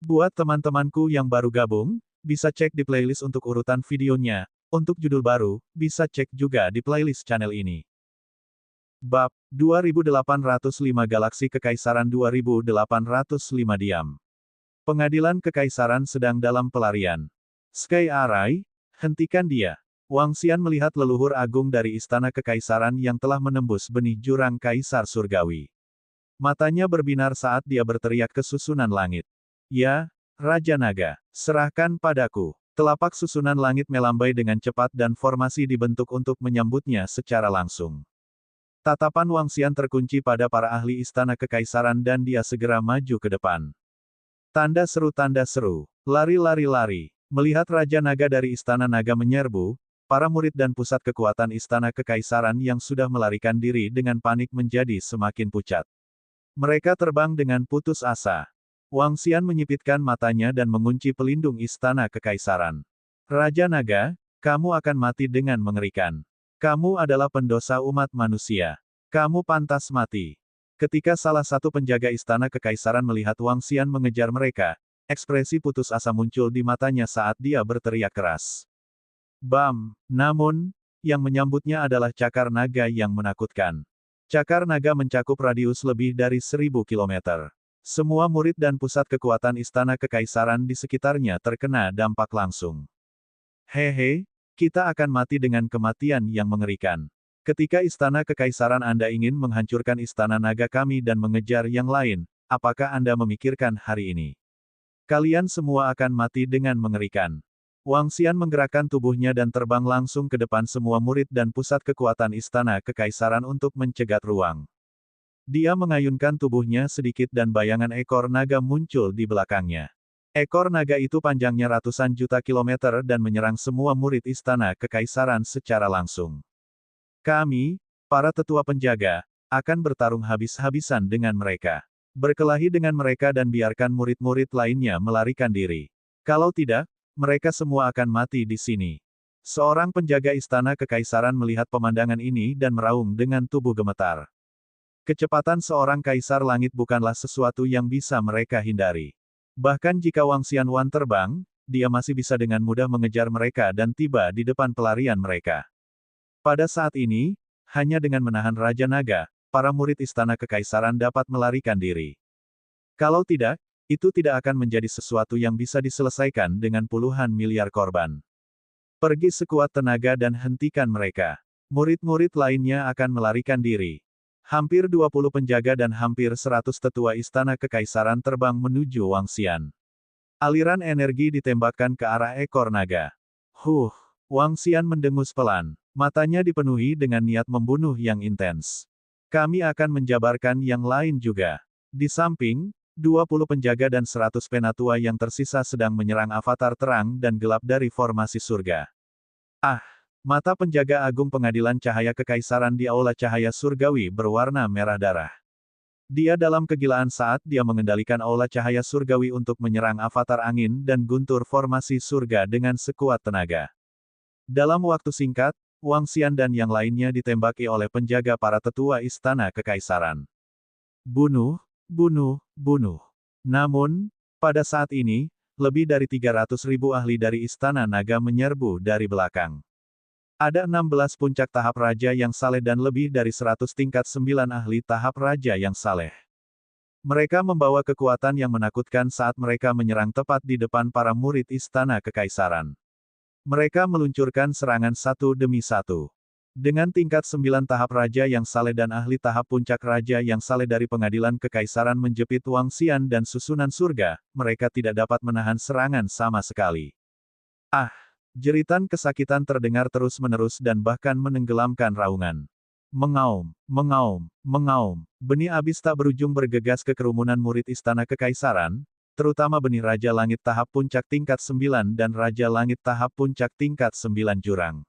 Buat teman-temanku yang baru gabung, bisa cek di playlist untuk urutan videonya. Untuk judul baru, bisa cek juga di playlist channel ini. Bab 2805 Galaksi Kekaisaran 2805 Diam. Pengadilan Kekaisaran sedang dalam pelarian. Sky Arai, hentikan dia. Wang Xian melihat leluhur agung dari Istana Kekaisaran yang telah menembus benih jurang Kaisar Surgawi. Matanya berbinar saat dia berteriak ke susunan langit. Ya, Raja Naga, serahkan padaku. Telapak susunan langit melambai dengan cepat dan formasi dibentuk untuk menyambutnya secara langsung. Tatapan Wang Xian terkunci pada para ahli Istana Kekaisaran dan dia segera maju ke depan. Tanda seru, lari lari lari. Melihat Raja Naga dari Istana Naga menyerbu, para murid dan pusat kekuatan Istana Kekaisaran yang sudah melarikan diri dengan panik menjadi semakin pucat. Mereka terbang dengan putus asa. Wang Xian menyipitkan matanya dan mengunci pelindung Istana Kekaisaran. Raja Naga, kamu akan mati dengan mengerikan. Kamu adalah pendosa umat manusia. Kamu pantas mati. Ketika salah satu penjaga Istana Kekaisaran melihat Wang Xian mengejar mereka, ekspresi putus asa muncul di matanya saat dia berteriak keras. Bam! Namun, yang menyambutnya adalah cakar naga yang menakutkan. Cakar naga mencakup radius lebih dari 1000 kilometer. Semua murid dan pusat kekuatan Istana Kekaisaran di sekitarnya terkena dampak langsung. Hehe, kita akan mati dengan kematian yang mengerikan. Ketika Istana Kekaisaran Anda ingin menghancurkan Istana Naga kami dan mengejar yang lain, apakah Anda memikirkan hari ini? Kalian semua akan mati dengan mengerikan. Wang Xian menggerakkan tubuhnya dan terbang langsung ke depan semua murid dan pusat kekuatan Istana Kekaisaran untuk mencegat ruang. Dia mengayunkan tubuhnya sedikit dan bayangan ekor naga muncul di belakangnya. Ekor naga itu panjangnya ratusan juta kilometer dan menyerang semua murid Istana Kekaisaran secara langsung. Kami, para tetua penjaga, akan bertarung habis-habisan dengan mereka. Berkelahi dengan mereka dan biarkan murid-murid lainnya melarikan diri. Kalau tidak, mereka semua akan mati di sini. Seorang penjaga Istana Kekaisaran melihat pemandangan ini dan meraung dengan tubuh gemetar. Kecepatan seorang kaisar langit bukanlah sesuatu yang bisa mereka hindari. Bahkan jika Wang Xianwan terbang, dia masih bisa dengan mudah mengejar mereka dan tiba di depan pelarian mereka. Pada saat ini, hanya dengan menahan Raja Naga, para murid Istana Kekaisaran dapat melarikan diri. Kalau tidak, itu tidak akan menjadi sesuatu yang bisa diselesaikan dengan puluhan miliar korban. Pergi sekuat tenaga dan hentikan mereka. Murid-murid lainnya akan melarikan diri. Hampir 20 penjaga dan hampir 100 tetua Istana Kekaisaran terbang menuju Wang Xian. Aliran energi ditembakkan ke arah ekor naga. Wang Xian mendengus pelan. Matanya dipenuhi dengan niat membunuh yang intens. Kami akan menjabarkan yang lain juga. Di samping, 20 penjaga dan 100 penatua yang tersisa sedang menyerang avatar terang dan gelap dari formasi surga. Mata penjaga agung pengadilan cahaya kekaisaran di aula cahaya surgawi berwarna merah darah. Dia dalam kegilaan saat dia mengendalikan aula cahaya surgawi untuk menyerang avatar angin dan guntur formasi surga dengan sekuat tenaga. Dalam waktu singkat, Wang Xian dan yang lainnya ditembaki oleh penjaga para tetua Istana Kekaisaran. Bunuh, bunuh, bunuh. Namun, pada saat ini, lebih dari 300.000 ahli dari Istana Naga menyerbu dari belakang. Ada 16 puncak tahap raja yang saleh dan lebih dari 100 tingkat 9 ahli tahap raja yang saleh. Mereka membawa kekuatan yang menakutkan saat mereka menyerang tepat di depan para murid Istana Kekaisaran. Mereka meluncurkan serangan satu demi satu. Dengan tingkat 9 tahap raja yang saleh dan ahli tahap puncak raja yang saleh dari pengadilan kekaisaran menjepit Wang Xian dan susunan surga, mereka tidak dapat menahan serangan sama sekali. Jeritan kesakitan terdengar terus-menerus dan bahkan menenggelamkan raungan. Mengaum, mengaum, mengaum. Benih abis tak berujung bergegas ke kerumunan murid Istana Kekaisaran, terutama benih Raja Langit tahap puncak tingkat 9 dan Raja Langit tahap puncak tingkat 9 jurang.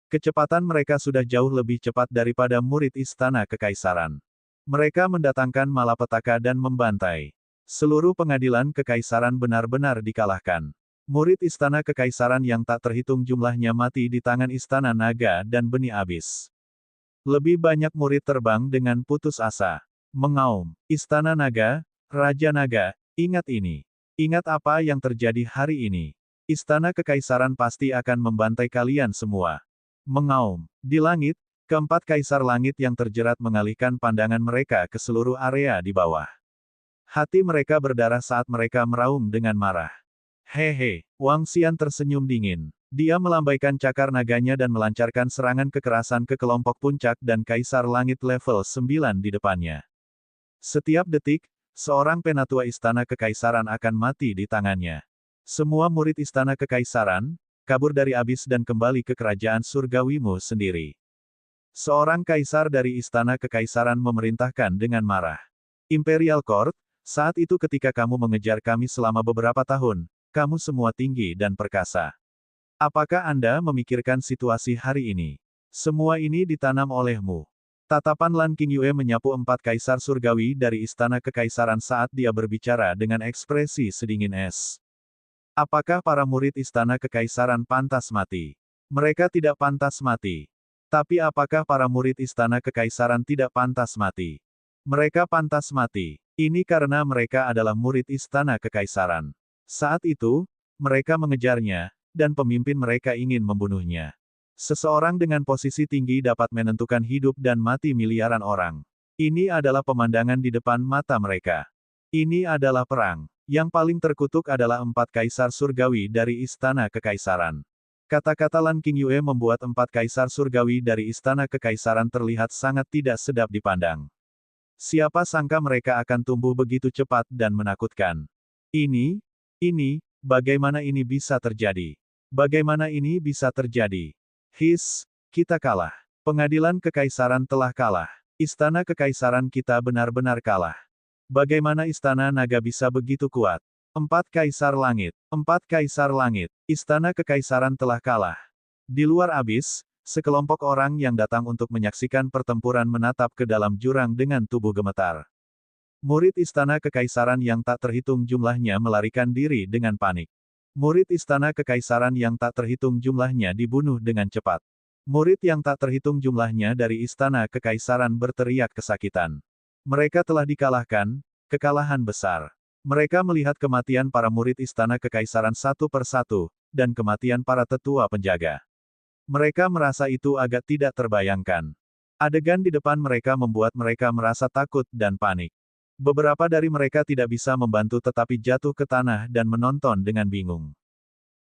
Kecepatan mereka sudah jauh lebih cepat daripada murid Istana Kekaisaran. Mereka mendatangkan malapetaka dan membantai. Seluruh pengadilan kekaisaran benar-benar dikalahkan. Murid Istana Kekaisaran yang tak terhitung jumlahnya mati di tangan Istana Naga dan benih abis. Lebih banyak murid terbang dengan putus asa. Mengaum, Istana Naga, Raja Naga, ingat ini. Ingat apa yang terjadi hari ini. Istana Kekaisaran pasti akan membantai kalian semua. Mengaum. Di langit, keempat kaisar langit yang terjerat mengalihkan pandangan mereka ke seluruh area di bawah. Hati mereka berdarah saat mereka meraung dengan marah. Hehe, Wang Xian tersenyum dingin. Dia melambaikan cakar naganya dan melancarkan serangan kekerasan ke kelompok puncak dan kaisar langit level 9 di depannya. Setiap detik, seorang penatua istana kekaisaran akan mati di tangannya. Semua murid istana kekaisaran, kabur dari abis dan kembali ke kerajaan surgawimu sendiri. Seorang kaisar dari istana kekaisaran memerintahkan dengan marah. Imperial Court, saat itu ketika kamu mengejar kami selama beberapa tahun, kamu semua tinggi dan perkasa. Apakah Anda memikirkan situasi hari ini? Semua ini ditanam olehmu. Tatapan Lan Qingyue menyapu empat kaisar surgawi dari istana kekaisaran saat dia berbicara dengan ekspresi sedingin es. Apakah para murid istana kekaisaran pantas mati? Mereka tidak pantas mati. Tapi apakah para murid istana kekaisaran tidak pantas mati? Mereka pantas mati. Ini karena mereka adalah murid istana kekaisaran. Saat itu, mereka mengejarnya, dan pemimpin mereka ingin membunuhnya. Seseorang dengan posisi tinggi dapat menentukan hidup dan mati miliaran orang. Ini adalah pemandangan di depan mata mereka. Ini adalah perang. Yang paling terkutuk adalah empat kaisar surgawi dari istana kekaisaran. Kata-kata Lan Qingyue membuat empat kaisar surgawi dari istana kekaisaran terlihat sangat tidak sedap dipandang. Siapa sangka mereka akan tumbuh begitu cepat dan menakutkan. Ini, bagaimana ini bisa terjadi? Bagaimana ini bisa terjadi? Kita kalah. Pengadilan kekaisaran telah kalah. Istana kekaisaran kita benar-benar kalah. Bagaimana istana naga bisa begitu kuat? Empat kaisar langit. Istana kekaisaran telah kalah. Di luar abis, sekelompok orang yang datang untuk menyaksikan pertempuran menatap ke dalam jurang dengan tubuh gemetar. Murid istana kekaisaran yang tak terhitung jumlahnya melarikan diri dengan panik. Murid istana kekaisaran yang tak terhitung jumlahnya dibunuh dengan cepat. Murid yang tak terhitung jumlahnya dari istana kekaisaran berteriak kesakitan. Mereka telah dikalahkan, kekalahan besar. Mereka melihat kematian para murid istana kekaisaran satu persatu, dan kematian para tetua penjaga. Mereka merasa itu agak tidak terbayangkan. Adegan di depan mereka membuat mereka merasa takut dan panik. Beberapa dari mereka tidak bisa membantu tetapi jatuh ke tanah dan menonton dengan bingung.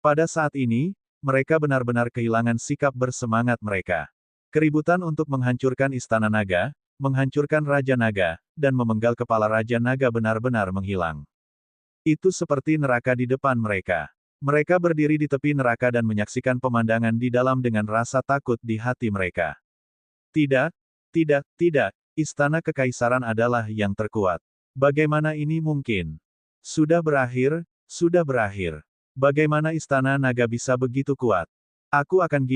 Pada saat ini, mereka benar-benar kehilangan sikap bersemangat mereka. Keributan untuk menghancurkan istana naga, menghancurkan Raja Naga, dan memenggal kepala Raja Naga benar-benar menghilang. Itu seperti neraka di depan mereka. Mereka berdiri di tepi neraka dan menyaksikan pemandangan di dalam dengan rasa takut di hati mereka. Tidak. Istana kekaisaran adalah yang terkuat. Bagaimana ini mungkin? Sudah berakhir. Bagaimana istana naga bisa begitu kuat? Aku akan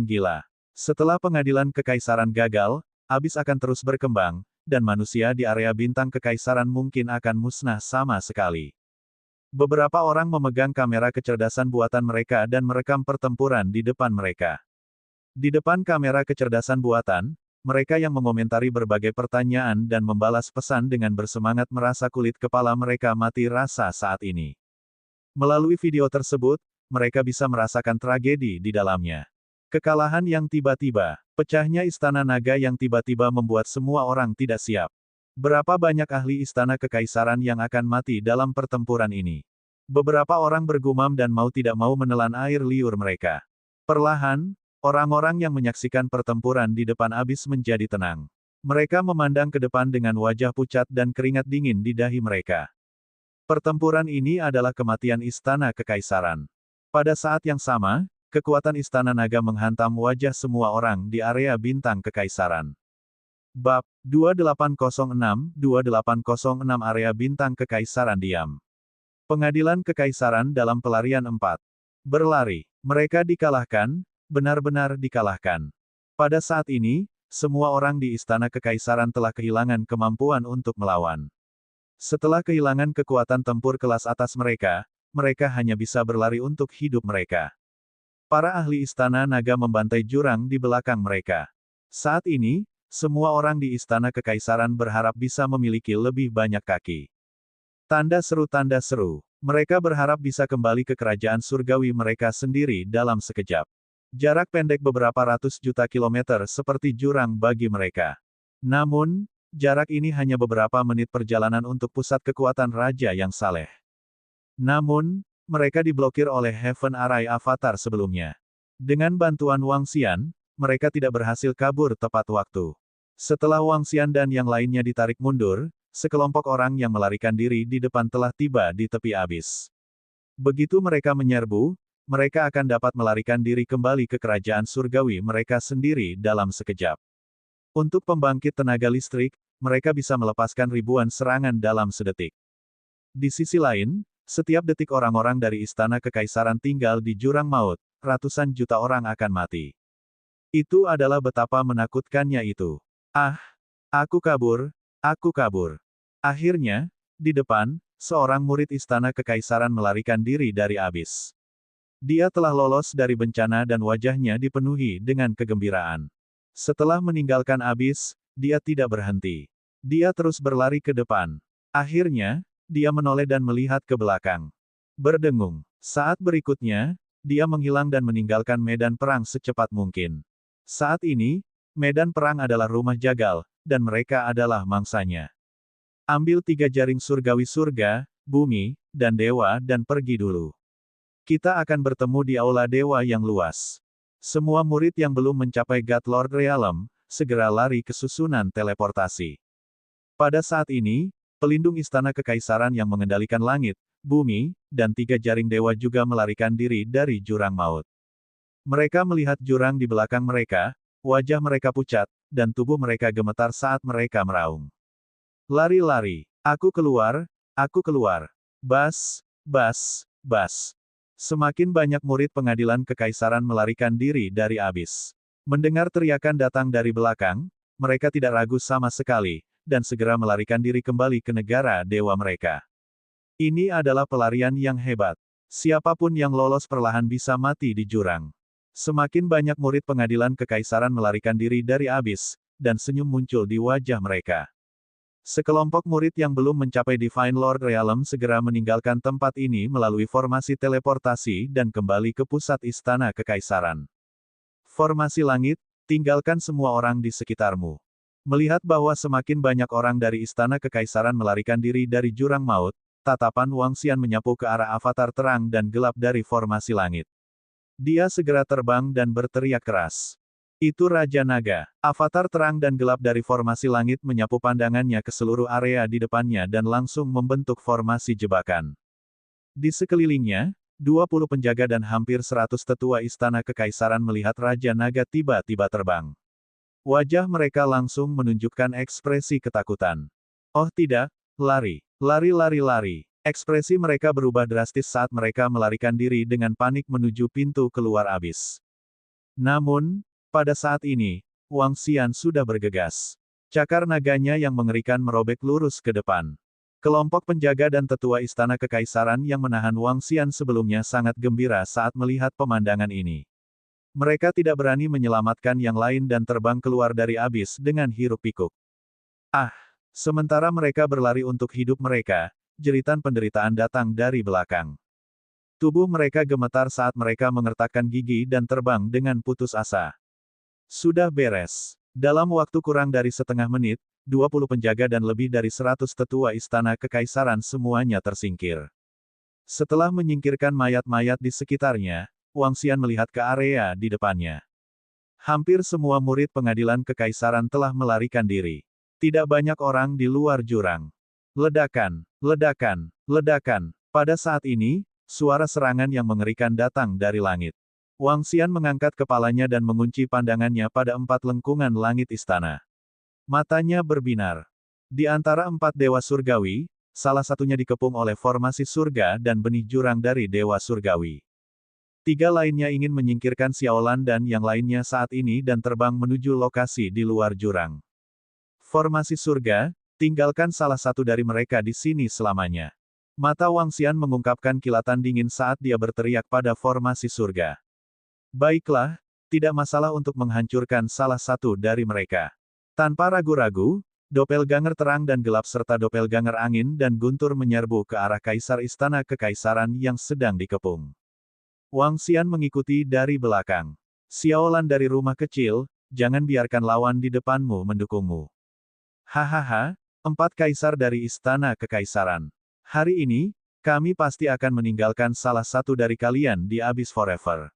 gila. Setelah pengadilan kekaisaran gagal, abis akan terus berkembang, dan manusia di area bintang kekaisaran mungkin akan musnah sama sekali. Beberapa orang memegang kamera kecerdasan buatan mereka dan merekam pertempuran di depan mereka. Di depan kamera kecerdasan buatan, mereka yang mengomentari berbagai pertanyaan dan membalas pesan dengan bersemangat merasa kulit kepala mereka mati rasa saat ini. Melalui video tersebut, mereka bisa merasakan tragedi di dalamnya. Kekalahan yang tiba-tiba, pecahnya istana naga yang tiba-tiba membuat semua orang tidak siap. Berapa banyak ahli istana kekaisaran yang akan mati dalam pertempuran ini? Beberapa orang bergumam dan mau tidak mau menelan air liur mereka. Perlahan, orang-orang yang menyaksikan pertempuran di depan abis menjadi tenang. Mereka memandang ke depan dengan wajah pucat dan keringat dingin di dahi mereka. Pertempuran ini adalah kematian istana kekaisaran. Pada saat yang sama, kekuatan istana naga menghantam wajah semua orang di area bintang kekaisaran. Bab 2806 area bintang kekaisaran diam. Pengadilan kekaisaran dalam pelarian 4. Berlari. Mereka dikalahkan, benar-benar dikalahkan. Pada saat ini, semua orang di istana kekaisaran telah kehilangan kemampuan untuk melawan. Setelah kehilangan kekuatan tempur kelas atas mereka, mereka hanya bisa berlari untuk hidup mereka. Para ahli istana naga membantai jurang di belakang mereka. Saat ini, semua orang di istana kekaisaran berharap bisa memiliki lebih banyak kaki. Tanda seru, tanda seru. Mereka berharap bisa kembali ke kerajaan surgawi mereka sendiri dalam sekejap. Jarak pendek beberapa ratus juta kilometer seperti jurang bagi mereka. Namun, jarak ini hanya beberapa menit perjalanan untuk pusat kekuatan raja yang saleh. Namun, mereka diblokir oleh Heaven Array Avatar sebelumnya. Dengan bantuan Wang Xian, mereka tidak berhasil kabur tepat waktu. Setelah Wang Xian dan yang lainnya ditarik mundur, sekelompok orang yang melarikan diri di depan telah tiba di tepi abis. Begitu mereka menyerbu, mereka akan dapat melarikan diri kembali ke kerajaan surgawi mereka sendiri dalam sekejap. Untuk pembangkit tenaga listrik, mereka bisa melepaskan ribuan serangan dalam sedetik. Di sisi lain, setiap detik orang-orang dari Istana Kekaisaran tinggal di jurang maut, ratusan juta orang akan mati. Itu adalah betapa menakutkannya itu. Ah, aku kabur. Aku kabur. Akhirnya, di depan, seorang murid Istana Kekaisaran melarikan diri dari abis. Dia telah lolos dari bencana dan wajahnya dipenuhi dengan kegembiraan. Setelah meninggalkan abis, dia tidak berhenti. Dia terus berlari ke depan. Akhirnya, dia menoleh dan melihat ke belakang. Berdengung. Saat berikutnya, dia menghilang dan meninggalkan medan perang secepat mungkin. Saat ini, medan perang adalah rumah jagal, dan mereka adalah mangsanya. Ambil 3 jaring surgawi surga, bumi, dan dewa dan pergi dulu. Kita akan bertemu di aula dewa yang luas. Semua murid yang belum mencapai God Lord Realm, segera lari ke susunan teleportasi. Pada saat ini, pelindung Istana Kekaisaran yang mengendalikan langit, bumi, dan 3 jaring dewa juga melarikan diri dari jurang maut. Mereka melihat jurang di belakang mereka, wajah mereka pucat, dan tubuh mereka gemetar saat mereka meraung. Lari-lari. Aku keluar, aku keluar. Bas, bas, bas. Semakin banyak murid pengadilan kekaisaran melarikan diri dari abis. Mendengar teriakan datang dari belakang, mereka tidak ragu sama sekali, dan segera melarikan diri kembali ke negara dewa mereka. Ini adalah pelarian yang hebat. Siapapun yang lolos perlahan bisa mati di jurang. Semakin banyak murid pengadilan kekaisaran melarikan diri dari abis, dan senyum muncul di wajah mereka. Sekelompok murid yang belum mencapai Divine Lord Realm segera meninggalkan tempat ini melalui formasi teleportasi dan kembali ke pusat Istana Kekaisaran. Formasi langit, tinggalkan semua orang di sekitarmu. Melihat bahwa semakin banyak orang dari Istana Kekaisaran melarikan diri dari jurang maut, tatapan Wang Xian menyapu ke arah avatar terang dan gelap dari formasi langit. Dia segera terbang dan berteriak keras. Itu Raja Naga. Avatar terang dan gelap dari formasi langit menyapu pandangannya ke seluruh area di depannya dan langsung membentuk formasi jebakan. Di sekelilingnya, 20 penjaga dan hampir 100 tetua Istana Kekaisaran melihat Raja Naga tiba-tiba terbang. Wajah mereka langsung menunjukkan ekspresi ketakutan. Oh tidak, lari, lari, lari, lari. Ekspresi mereka berubah drastis saat mereka melarikan diri dengan panik menuju pintu keluar abis. Namun, pada saat ini, Wang Xian sudah bergegas. Cakar naganya yang mengerikan merobek lurus ke depan. Kelompok penjaga dan tetua Istana Kekaisaran yang menahan Wang Xian sebelumnya sangat gembira saat melihat pemandangan ini. Mereka tidak berani menyelamatkan yang lain dan terbang keluar dari abis dengan hiruk-pikuk. Ah! Sementara mereka berlari untuk hidup mereka, jeritan penderitaan datang dari belakang. Tubuh mereka gemetar saat mereka mengertakkan gigi dan terbang dengan putus asa. Sudah beres. Dalam waktu kurang dari setengah menit, 20 penjaga dan lebih dari 100 tetua Istana Kekaisaran semuanya tersingkir. Setelah menyingkirkan mayat-mayat di sekitarnya, Wang Xian melihat ke area di depannya. Hampir semua murid pengadilan kekaisaran telah melarikan diri. Tidak banyak orang di luar jurang. Ledakan, ledakan, ledakan. Pada saat ini, suara serangan yang mengerikan datang dari langit. Wang Xian mengangkat kepalanya dan mengunci pandangannya pada 4 lengkungan langit istana. Matanya berbinar. Di antara 4 dewa surgawi, salah satunya dikepung oleh formasi surga dan benih jurang dari dewa surgawi. 3 lainnya ingin menyingkirkan Xiaolan dan yang lainnya saat ini dan terbang menuju lokasi di luar jurang. Formasi surga, tinggalkan salah satu dari mereka di sini selamanya. Mata Wang Xian mengungkapkan kilatan dingin saat dia berteriak pada formasi surga. Baiklah, tidak masalah untuk menghancurkan salah satu dari mereka. Tanpa ragu-ragu, Doppelganger terang dan gelap serta doppelganger angin dan guntur menyerbu ke arah Kaisar Istana Kekaisaran yang sedang dikepung. Wang Xian mengikuti dari belakang. Xiaolan dari rumah kecil, jangan biarkan lawan di depanmu mendukungmu. Hahaha, 4 kaisar dari Istana Kekaisaran. Hari ini, kami pasti akan meninggalkan salah satu dari kalian di Abyss Forever.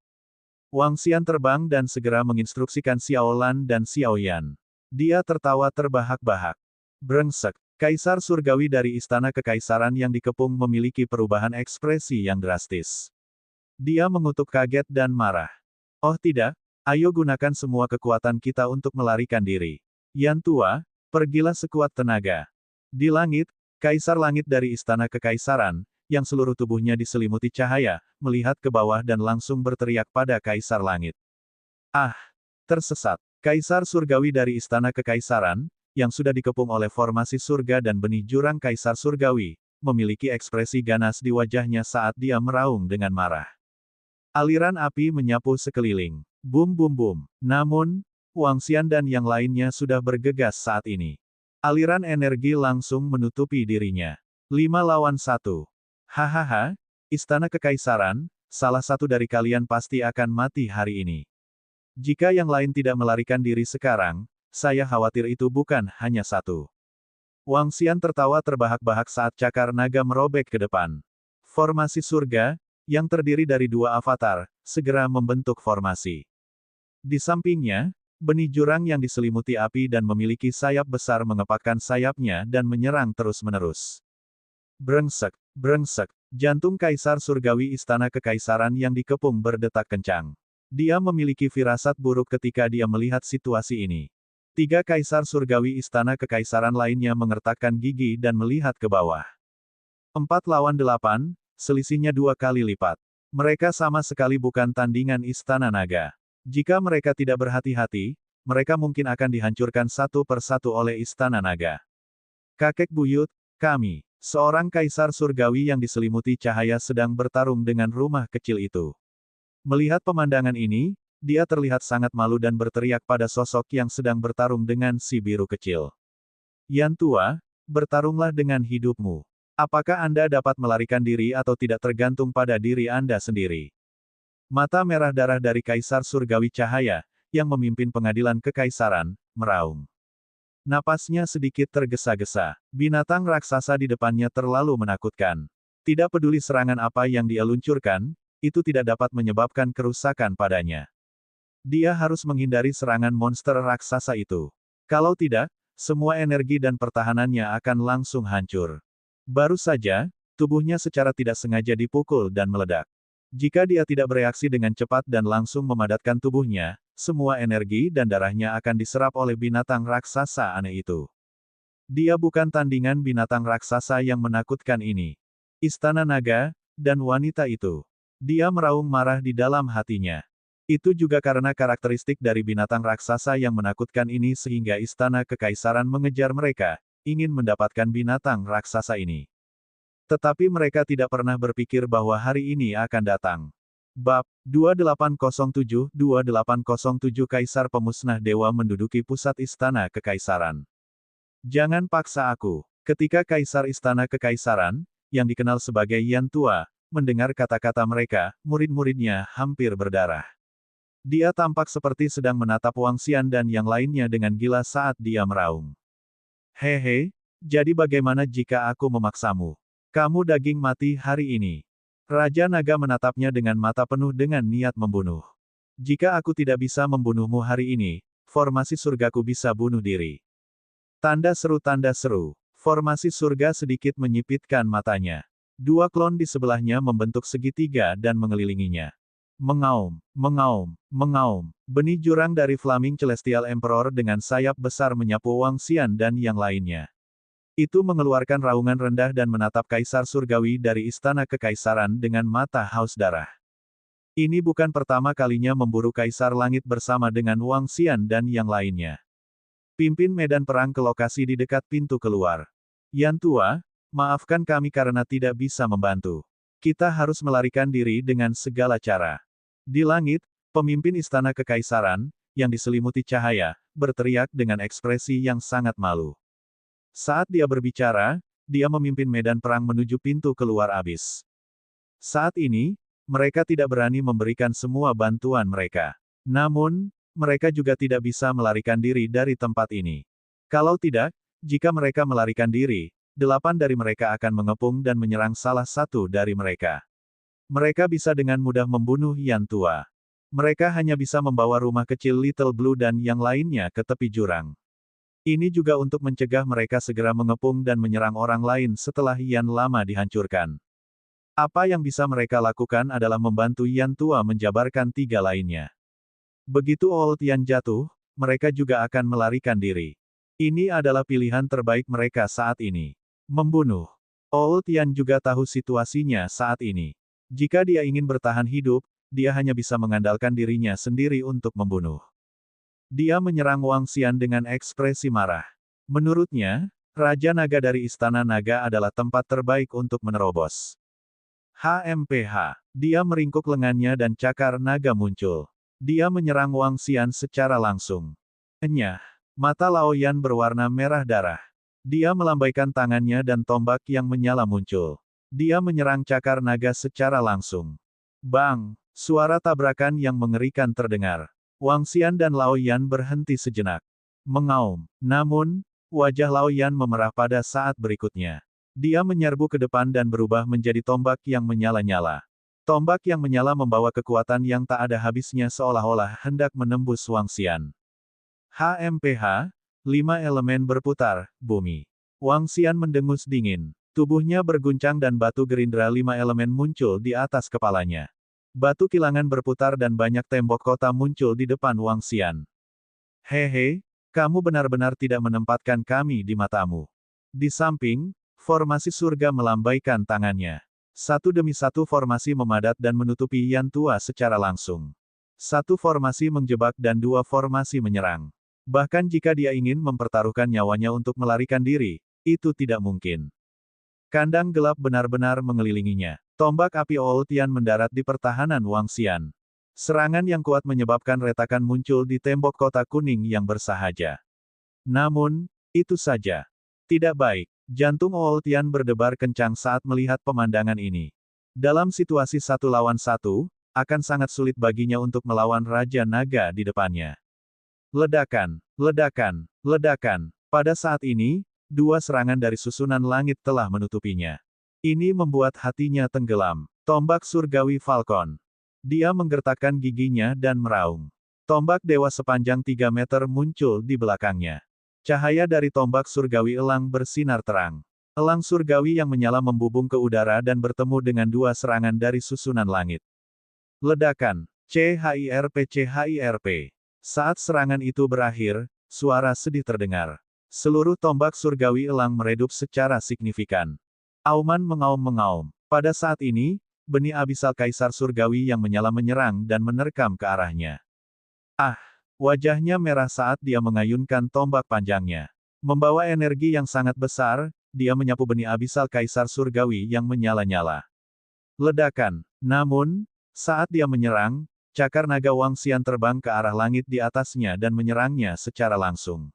Wang Xian terbang dan segera menginstruksikan Xiaolan dan Xiaoyan. Dia tertawa terbahak-bahak. Brengsek, Kaisar Surgawi dari Istana Kekaisaran yang dikepung memiliki perubahan ekspresi yang drastis. Dia mengutuk kaget dan marah. Oh tidak, ayo gunakan semua kekuatan kita untuk melarikan diri. Yan Tua, pergilah sekuat tenaga. Di langit, Kaisar Langit dari Istana Kekaisaran, yang seluruh tubuhnya diselimuti cahaya, melihat ke bawah dan langsung berteriak pada Kaisar Langit. Ah! Tersesat. Kaisar Surgawi dari Istana Kekaisaran, yang sudah dikepung oleh formasi surga dan benih jurang Kaisar Surgawi, memiliki ekspresi ganas di wajahnya saat dia meraung dengan marah. Aliran api menyapu sekeliling. Bum bum bum. Namun, Wang Xian dan yang lainnya sudah bergegas saat ini. Aliran energi langsung menutupi dirinya. 5 lawan 1. Hahaha, Istana Kekaisaran, salah satu dari kalian pasti akan mati hari ini. Jika yang lain tidak melarikan diri sekarang, saya khawatir itu bukan hanya satu. Wang Xian tertawa terbahak-bahak saat cakar naga merobek ke depan. Formasi surga, yang terdiri dari 2 avatar, segera membentuk formasi. Di sampingnya, benih jurang yang diselimuti api dan memiliki sayap besar mengepakkan sayapnya dan menyerang terus-menerus. Brengsek, brengsek, jantung Kaisar Surgawi Istana Kekaisaran yang dikepung berdetak kencang. Dia memiliki firasat buruk ketika dia melihat situasi ini. 3 Kaisar Surgawi Istana Kekaisaran lainnya mengertakkan gigi dan melihat ke bawah. 4 lawan 8, selisihnya 2 kali lipat. Mereka sama sekali bukan tandingan Istana Naga. Jika mereka tidak berhati-hati, mereka mungkin akan dihancurkan satu persatu oleh Istana Naga. Kakek buyut, kami, seorang Kaisar Surgawi yang diselimuti cahaya sedang bertarung dengan rumah kecil itu. Melihat pemandangan ini, dia terlihat sangat malu dan berteriak pada sosok yang sedang bertarung dengan si biru kecil. Yan Tua, bertarunglah dengan hidupmu. Apakah Anda dapat melarikan diri atau tidak tergantung pada diri Anda sendiri. Mata merah darah dari Kaisar Surgawi Cahaya, yang memimpin pengadilan kekaisaran, meraung. Napasnya sedikit tergesa-gesa. Binatang raksasa di depannya terlalu menakutkan. Tidak peduli serangan apa yang dia luncurkan, itu tidak dapat menyebabkan kerusakan padanya. Dia harus menghindari serangan monster raksasa itu. Kalau tidak, semua energi dan pertahanannya akan langsung hancur. Baru saja, tubuhnya secara tidak sengaja dipukul dan meledak. Jika dia tidak bereaksi dengan cepat dan langsung memadatkan tubuhnya, semua energi dan darahnya akan diserap oleh binatang raksasa aneh itu. Dia bukan tandingan binatang raksasa yang menakutkan ini. Istana Naga, dan wanita itu. Dia meraung marah di dalam hatinya. Itu juga karena karakteristik dari binatang raksasa yang menakutkan ini sehingga Istana Kekaisaran mengejar mereka, ingin mendapatkan binatang raksasa ini. Tetapi mereka tidak pernah berpikir bahwa hari ini akan datang. Bab 2807 Kaisar Pemusnah Dewa menduduki pusat Istana Kekaisaran. Jangan paksa aku. Ketika Kaisar Istana Kekaisaran, yang dikenal sebagai Yan Tua, mendengar kata-kata mereka, murid-muridnya hampir berdarah. Dia tampak seperti sedang menatap Wang Xian dan yang lainnya dengan gila saat dia meraung. Hehe, jadi bagaimana jika aku memaksamu? Kamu daging mati hari ini. Raja Naga menatapnya dengan mata penuh dengan niat membunuh. Jika aku tidak bisa membunuhmu hari ini, formasi surgaku bisa bunuh diri. Tanda seru. Formasi surga sedikit menyipitkan matanya. 2 klon di sebelahnya membentuk segitiga dan mengelilinginya. Mengaum, mengaum, mengaum. Benih jurang dari Flaming Celestial Emperor dengan sayap besar menyapu Wang Xian dan yang lainnya. Itu mengeluarkan raungan rendah dan menatap Kaisar Surgawi dari Istana Kekaisaran dengan mata haus darah. Ini bukan pertama kalinya memburu Kaisar Langit bersama dengan Wang Xian dan yang lainnya. Pimpin medan perang ke lokasi di dekat pintu keluar. Yan Tua, maafkan kami karena tidak bisa membantu. Kita harus melarikan diri dengan segala cara. Di langit, pemimpin Istana Kekaisaran, yang diselimuti cahaya, berteriak dengan ekspresi yang sangat malu. Saat dia berbicara, dia memimpin medan perang menuju pintu keluar abis. Saat ini, mereka tidak berani memberikan semua bantuan mereka. Namun, mereka juga tidak bisa melarikan diri dari tempat ini. Kalau tidak, jika mereka melarikan diri, 8 dari mereka akan mengepung dan menyerang salah satu dari mereka. Mereka bisa dengan mudah membunuh Yan Tua. Mereka hanya bisa membawa rumah kecil Little Blue dan yang lainnya ke tepi jurang. Ini juga untuk mencegah mereka segera mengepung dan menyerang orang lain setelah Yan lama dihancurkan. Apa yang bisa mereka lakukan adalah membantu Yan Tua menjabarkan 3 lainnya. Begitu Old Yan jatuh, mereka juga akan melarikan diri. Ini adalah pilihan terbaik mereka saat ini. Membunuh. Old Yan juga tahu situasinya saat ini. Jika dia ingin bertahan hidup, dia hanya bisa mengandalkan dirinya sendiri untuk membunuh. Dia menyerang Wang Xian dengan ekspresi marah. Menurutnya, Raja Naga dari Istana Naga adalah tempat terbaik untuk menerobos. HMPH. Dia meringkuk lengannya dan cakar naga muncul. Dia menyerang Wang Xian secara langsung. Enyah. Mata Lao Yan berwarna merah darah. Dia melambaikan tangannya dan tombak yang menyala muncul. Dia menyerang cakar naga secara langsung. Bang! Suara tabrakan yang mengerikan terdengar. Wang Xian dan Lao Yan berhenti sejenak. Mengaum. Namun, wajah Lao Yan memerah pada saat berikutnya. Dia menyerbu ke depan dan berubah menjadi tombak yang menyala-nyala. Tombak yang menyala membawa kekuatan yang tak ada habisnya seolah-olah hendak menembus Wang Xian. HMPH, 5 elemen berputar, bumi. Wang Xian mendengus dingin. Tubuhnya berguncang dan batu gerindra 5 elemen muncul di atas kepalanya. Batu kilangan berputar dan banyak tembok kota muncul di depan Wang Xian. Hehe, kamu benar-benar tidak menempatkan kami di matamu. Di samping, formasi surga melambaikan tangannya. Satu demi satu formasi memadat dan menutupi Yan Tua secara langsung. Satu formasi menjebak dan 2 formasi menyerang. Bahkan jika dia ingin mempertaruhkan nyawanya untuk melarikan diri, itu tidak mungkin. Kandang gelap benar-benar mengelilinginya. Tombak api Old Yan mendarat di pertahanan Wang Xian. Serangan yang kuat menyebabkan retakan muncul di tembok kota kuning yang bersahaja. Namun, itu saja. Tidak baik. Jantung Old Yan berdebar kencang saat melihat pemandangan ini. Dalam situasi 1 lawan 1, akan sangat sulit baginya untuk melawan Raja Naga di depannya. Ledakan, ledakan, ledakan. Pada saat ini, 2 serangan dari susunan langit telah menutupinya. Ini membuat hatinya tenggelam. Tombak surgawi Falcon. Dia menggertakkan giginya dan meraung. Tombak dewa sepanjang 3 meter muncul di belakangnya. Cahaya dari tombak surgawi elang bersinar terang. Elang surgawi yang menyala membubung ke udara dan bertemu dengan 2 serangan dari susunan langit. Ledakan. CHIRP CHIRP. Saat serangan itu berakhir, suara sedih terdengar. Seluruh tombak surgawi elang meredup secara signifikan. Auman mengaum-mengaum. Pada saat ini, benih abisal kaisar surgawi yang menyala menyerang dan menerkam ke arahnya. Ah! Wajahnya merah saat dia mengayunkan tombak panjangnya. Membawa energi yang sangat besar, dia menyapu benih abisal kaisar surgawi yang menyala-nyala. Ledakan. Namun, saat dia menyerang, cakar naga Wang Xian terbang ke arah langit di atasnya dan menyerangnya secara langsung.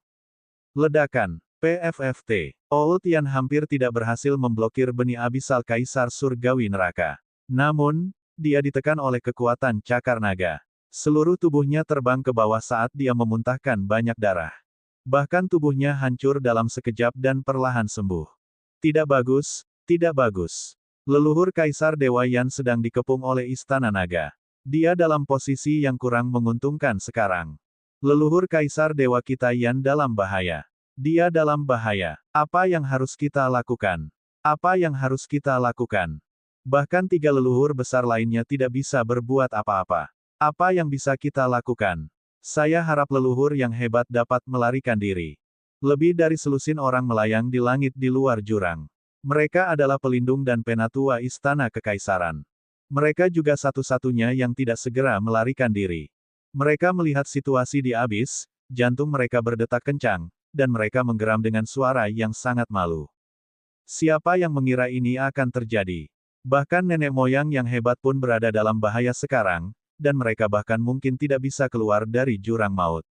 Ledakan. PFFT. Old Yan hampir tidak berhasil memblokir benih abisal kaisar surgawi neraka. Namun, dia ditekan oleh kekuatan cakar naga. Seluruh tubuhnya terbang ke bawah saat dia memuntahkan banyak darah. Bahkan tubuhnya hancur dalam sekejap dan perlahan sembuh. Tidak bagus, tidak bagus. Leluhur Kaisar Dewa Yan sedang dikepung oleh Istana Naga. Dia dalam posisi yang kurang menguntungkan sekarang. Leluhur Kaisar Dewa kita Yan dalam bahaya. Dia dalam bahaya. Apa yang harus kita lakukan? Apa yang harus kita lakukan? Bahkan 3 leluhur besar lainnya tidak bisa berbuat apa-apa. Apa yang bisa kita lakukan? Saya harap leluhur yang hebat dapat melarikan diri. Lebih dari selusin orang melayang di langit di luar jurang. Mereka adalah pelindung dan penatua istana kekaisaran. Mereka juga satu-satunya yang tidak segera melarikan diri. Mereka melihat situasi di abis, jantung mereka berdetak kencang, dan mereka menggeram dengan suara yang sangat malu. Siapa yang mengira ini akan terjadi? Bahkan nenek moyang yang hebat pun berada dalam bahaya sekarang, dan mereka bahkan mungkin tidak bisa keluar dari jurang maut.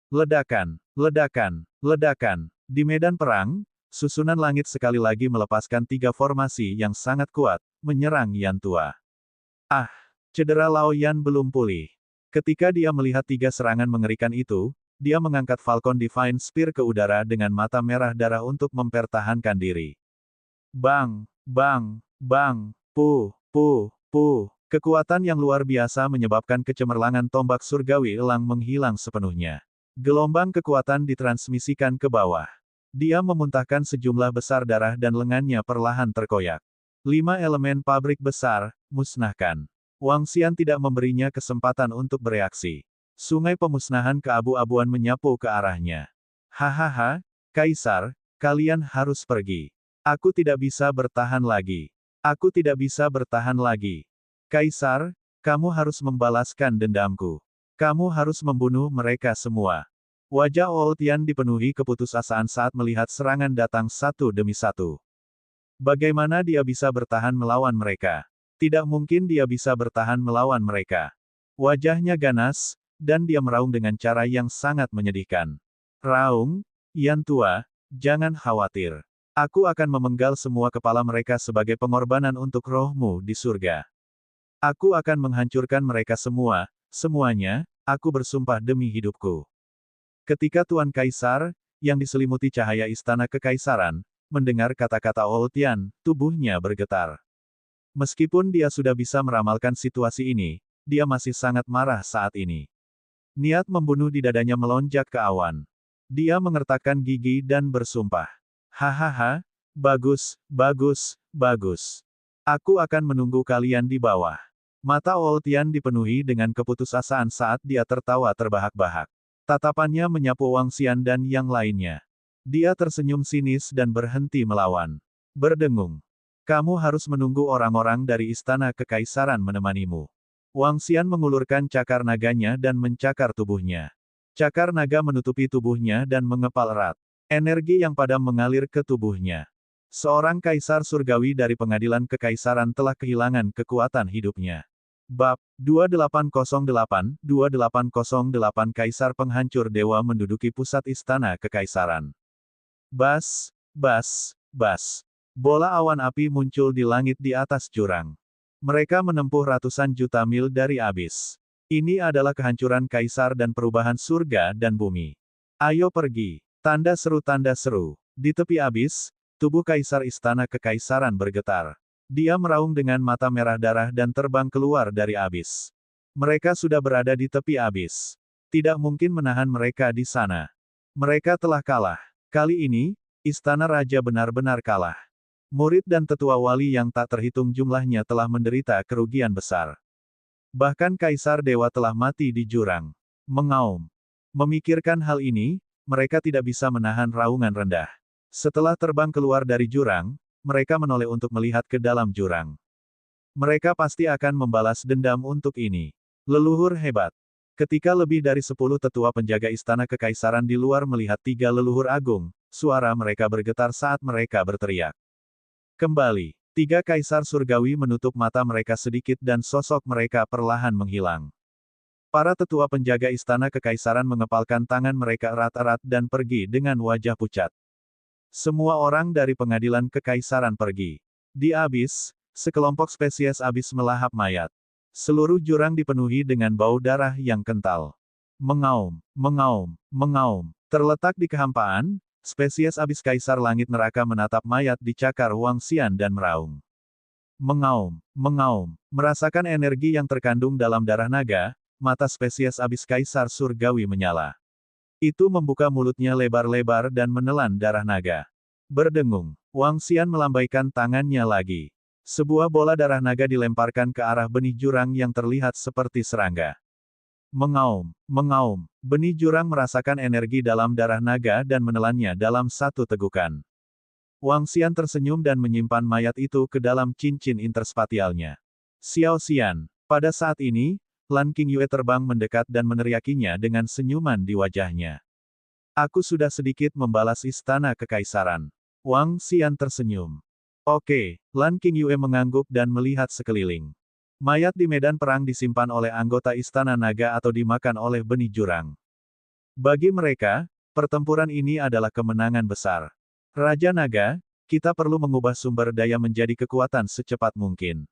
Ledakan, ledakan, ledakan. Di medan perang, Susunan langit sekali lagi melepaskan 3 formasi yang sangat kuat, menyerang Yan Tua. Ah! Cedera Lao Yan belum pulih. Ketika dia melihat 3 serangan mengerikan itu, dia mengangkat Falcon Divine Spear ke udara dengan mata merah darah untuk mempertahankan diri. Bang! Bang! Bang! Puh! Puh! Puh! Kekuatan yang luar biasa menyebabkan kecemerlangan tombak surgawi elang menghilang sepenuhnya. Gelombang kekuatan ditransmisikan ke bawah. Dia memuntahkan sejumlah besar darah dan lengannya perlahan terkoyak. 5 elemen pabrik besar, musnahkan. Wang Xian tidak memberinya kesempatan untuk bereaksi. Sungai pemusnahan keabu-abuan menyapu ke arahnya. Hahaha, Kaisar, kalian harus pergi. Aku tidak bisa bertahan lagi. Aku tidak bisa bertahan lagi. Kaisar, kamu harus membalaskan dendamku. Kamu harus membunuh mereka semua. Wajah Old Yan dipenuhi keputusasaan saat melihat serangan datang satu demi satu. Bagaimana dia bisa bertahan melawan mereka? Tidak mungkin dia bisa bertahan melawan mereka. Wajahnya ganas, dan dia meraung dengan cara yang sangat menyedihkan. Raung, Yan Tua, jangan khawatir. Aku akan memenggal semua kepala mereka sebagai pengorbanan untuk rohmu di surga. Aku akan menghancurkan mereka semua, semuanya, aku bersumpah demi hidupku. Ketika Tuan Kaisar, yang diselimuti cahaya istana kekaisaran, mendengar kata-kata Old Yan, tubuhnya bergetar. Meskipun dia sudah bisa meramalkan situasi ini, dia masih sangat marah saat ini. Niat membunuh di dadanya melonjak ke awan. Dia mengertakkan gigi dan bersumpah. Hahaha, bagus, bagus, bagus. Aku akan menunggu kalian di bawah. Mata Old Yan dipenuhi dengan keputusasaan saat dia tertawa terbahak-bahak. Tatapannya menyapu Wang Xian dan yang lainnya. Dia tersenyum sinis dan berhenti melawan. Berdengung. Kamu harus menunggu orang-orang dari istana kekaisaran menemanimu. Wang Xian mengulurkan cakar naganya dan mencakar tubuhnya. Cakar naga menutupi tubuhnya dan mengepal erat. Energi yang padam mengalir ke tubuhnya. Seorang kaisar surgawi dari pengadilan kekaisaran telah kehilangan kekuatan hidupnya. Bab 2808 Kaisar Penghancur Dewa menduduki pusat istana kekaisaran. Bas, bas, bas. Bola awan api muncul di langit di atas jurang. Mereka menempuh ratusan juta mil dari abis. Ini adalah kehancuran kaisar dan perubahan surga dan bumi. Ayo pergi. Tanda seru tanda seru. Di tepi abis, tubuh kaisar istana kekaisaran bergetar. Dia meraung dengan mata merah darah dan terbang keluar dari abis. Mereka sudah berada di tepi abis. Tidak mungkin menahan mereka di sana. Mereka telah kalah. Kali ini, istana raja benar-benar kalah. Murid dan tetua wali yang tak terhitung jumlahnya telah menderita kerugian besar. Bahkan kaisar dewa telah mati di jurang. Mengaum. Memikirkan hal ini, mereka tidak bisa menahan raungan rendah. Setelah terbang keluar dari jurang, mereka menoleh untuk melihat ke dalam jurang. Mereka pasti akan membalas dendam untuk ini. Leluhur hebat. Ketika lebih dari 10 tetua penjaga istana kekaisaran di luar melihat 3 leluhur agung, suara mereka bergetar saat mereka berteriak. Kembali. 3 kaisar surgawi menutup mata mereka sedikit dan sosok mereka perlahan menghilang. Para tetua penjaga istana kekaisaran mengepalkan tangan mereka erat-erat dan pergi dengan wajah pucat. Semua orang dari pengadilan kekaisaran pergi. Di abis, sekelompok spesies abis melahap mayat. Seluruh jurang dipenuhi dengan bau darah yang kental. Mengaum, mengaum, mengaum. Terletak di kehampaan, spesies abis kaisar langit neraka menatap mayat di cakar Wang Xian dan meraung. Mengaum, mengaum. Merasakan energi yang terkandung dalam darah naga, mata spesies abis kaisar surgawi menyala. Itu membuka mulutnya lebar-lebar dan menelan darah naga. Berdengung, Wang Xian melambaikan tangannya lagi. Sebuah bola darah naga dilemparkan ke arah benih jurang yang terlihat seperti serangga. Mengaum, mengaum. Benih jurang merasakan energi dalam darah naga dan menelannya dalam satu tegukan. Wang Xian tersenyum dan menyimpan mayat itu ke dalam cincin interspatialnya. Xiao Xian. Pada saat ini, Lan Qingyue terbang mendekat dan meneriakinya dengan senyuman di wajahnya. Aku sudah sedikit membalas istana kekaisaran. Wang Xian tersenyum. Oke, Lan Qingyue mengangguk dan melihat sekeliling. Mayat di medan perang disimpan oleh anggota istana naga atau dimakan oleh benih jurang. Bagi mereka, pertempuran ini adalah kemenangan besar. Raja Naga, kita perlu mengubah sumber daya menjadi kekuatan secepat mungkin.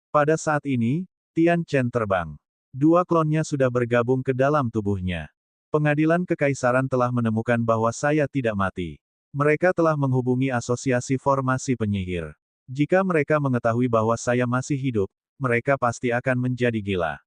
Pada saat ini, Tian Chen terbang. Dua klonnya sudah bergabung ke dalam tubuhnya. Pengadilan Kekaisaran telah menemukan bahwa saya tidak mati. Mereka telah menghubungi Asosiasi Formasi Penyihir. Jika mereka mengetahui bahwa saya masih hidup, mereka pasti akan menjadi gila.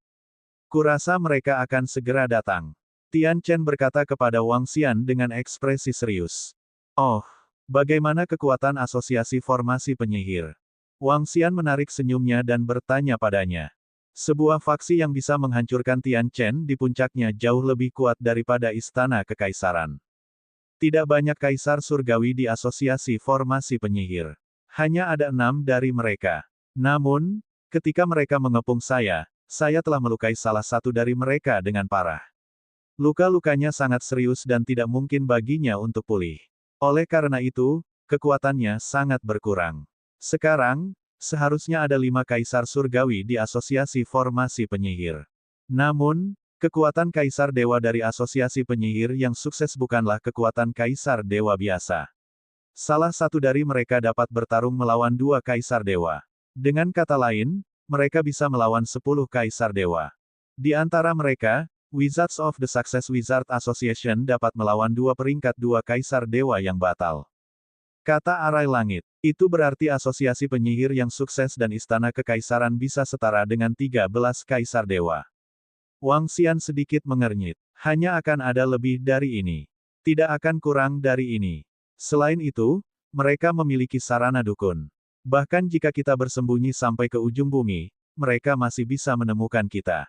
Kurasa mereka akan segera datang. Tian Chen berkata kepada Wang Xian dengan ekspresi serius. Oh, bagaimana kekuatan Asosiasi Formasi Penyihir? Wang Xian menarik senyumnya dan bertanya padanya. Sebuah faksi yang bisa menghancurkan Tian Chen di puncaknya jauh lebih kuat daripada Istana Kekaisaran. Tidak banyak kaisar surgawi di Asosiasi Formasi Penyihir. Hanya ada 6 dari mereka. Namun, ketika mereka mengepung saya telah melukai salah satu dari mereka dengan parah. Luka-lukanya sangat serius dan tidak mungkin baginya untuk pulih. Oleh karena itu, kekuatannya sangat berkurang. Sekarang, seharusnya ada 5 kaisar surgawi di Asosiasi Formasi Penyihir. Namun, kekuatan kaisar dewa dari Asosiasi Penyihir yang sukses bukanlah kekuatan kaisar dewa biasa. Salah satu dari mereka dapat bertarung melawan 2 kaisar dewa. Dengan kata lain, mereka bisa melawan 10 kaisar dewa. Di antara mereka, Wizards of the Success Wizard Association dapat melawan 2 peringkat 2 kaisar dewa yang batal. Kata Arai Langit, itu berarti Asosiasi Penyihir yang sukses dan Istana Kekaisaran bisa setara dengan 13 kaisar dewa. Wang Xian sedikit mengernyit. Hanya akan ada lebih dari ini. Tidak akan kurang dari ini. Selain itu, mereka memiliki sarana dukun. Bahkan jika kita bersembunyi sampai ke ujung bumi, mereka masih bisa menemukan kita.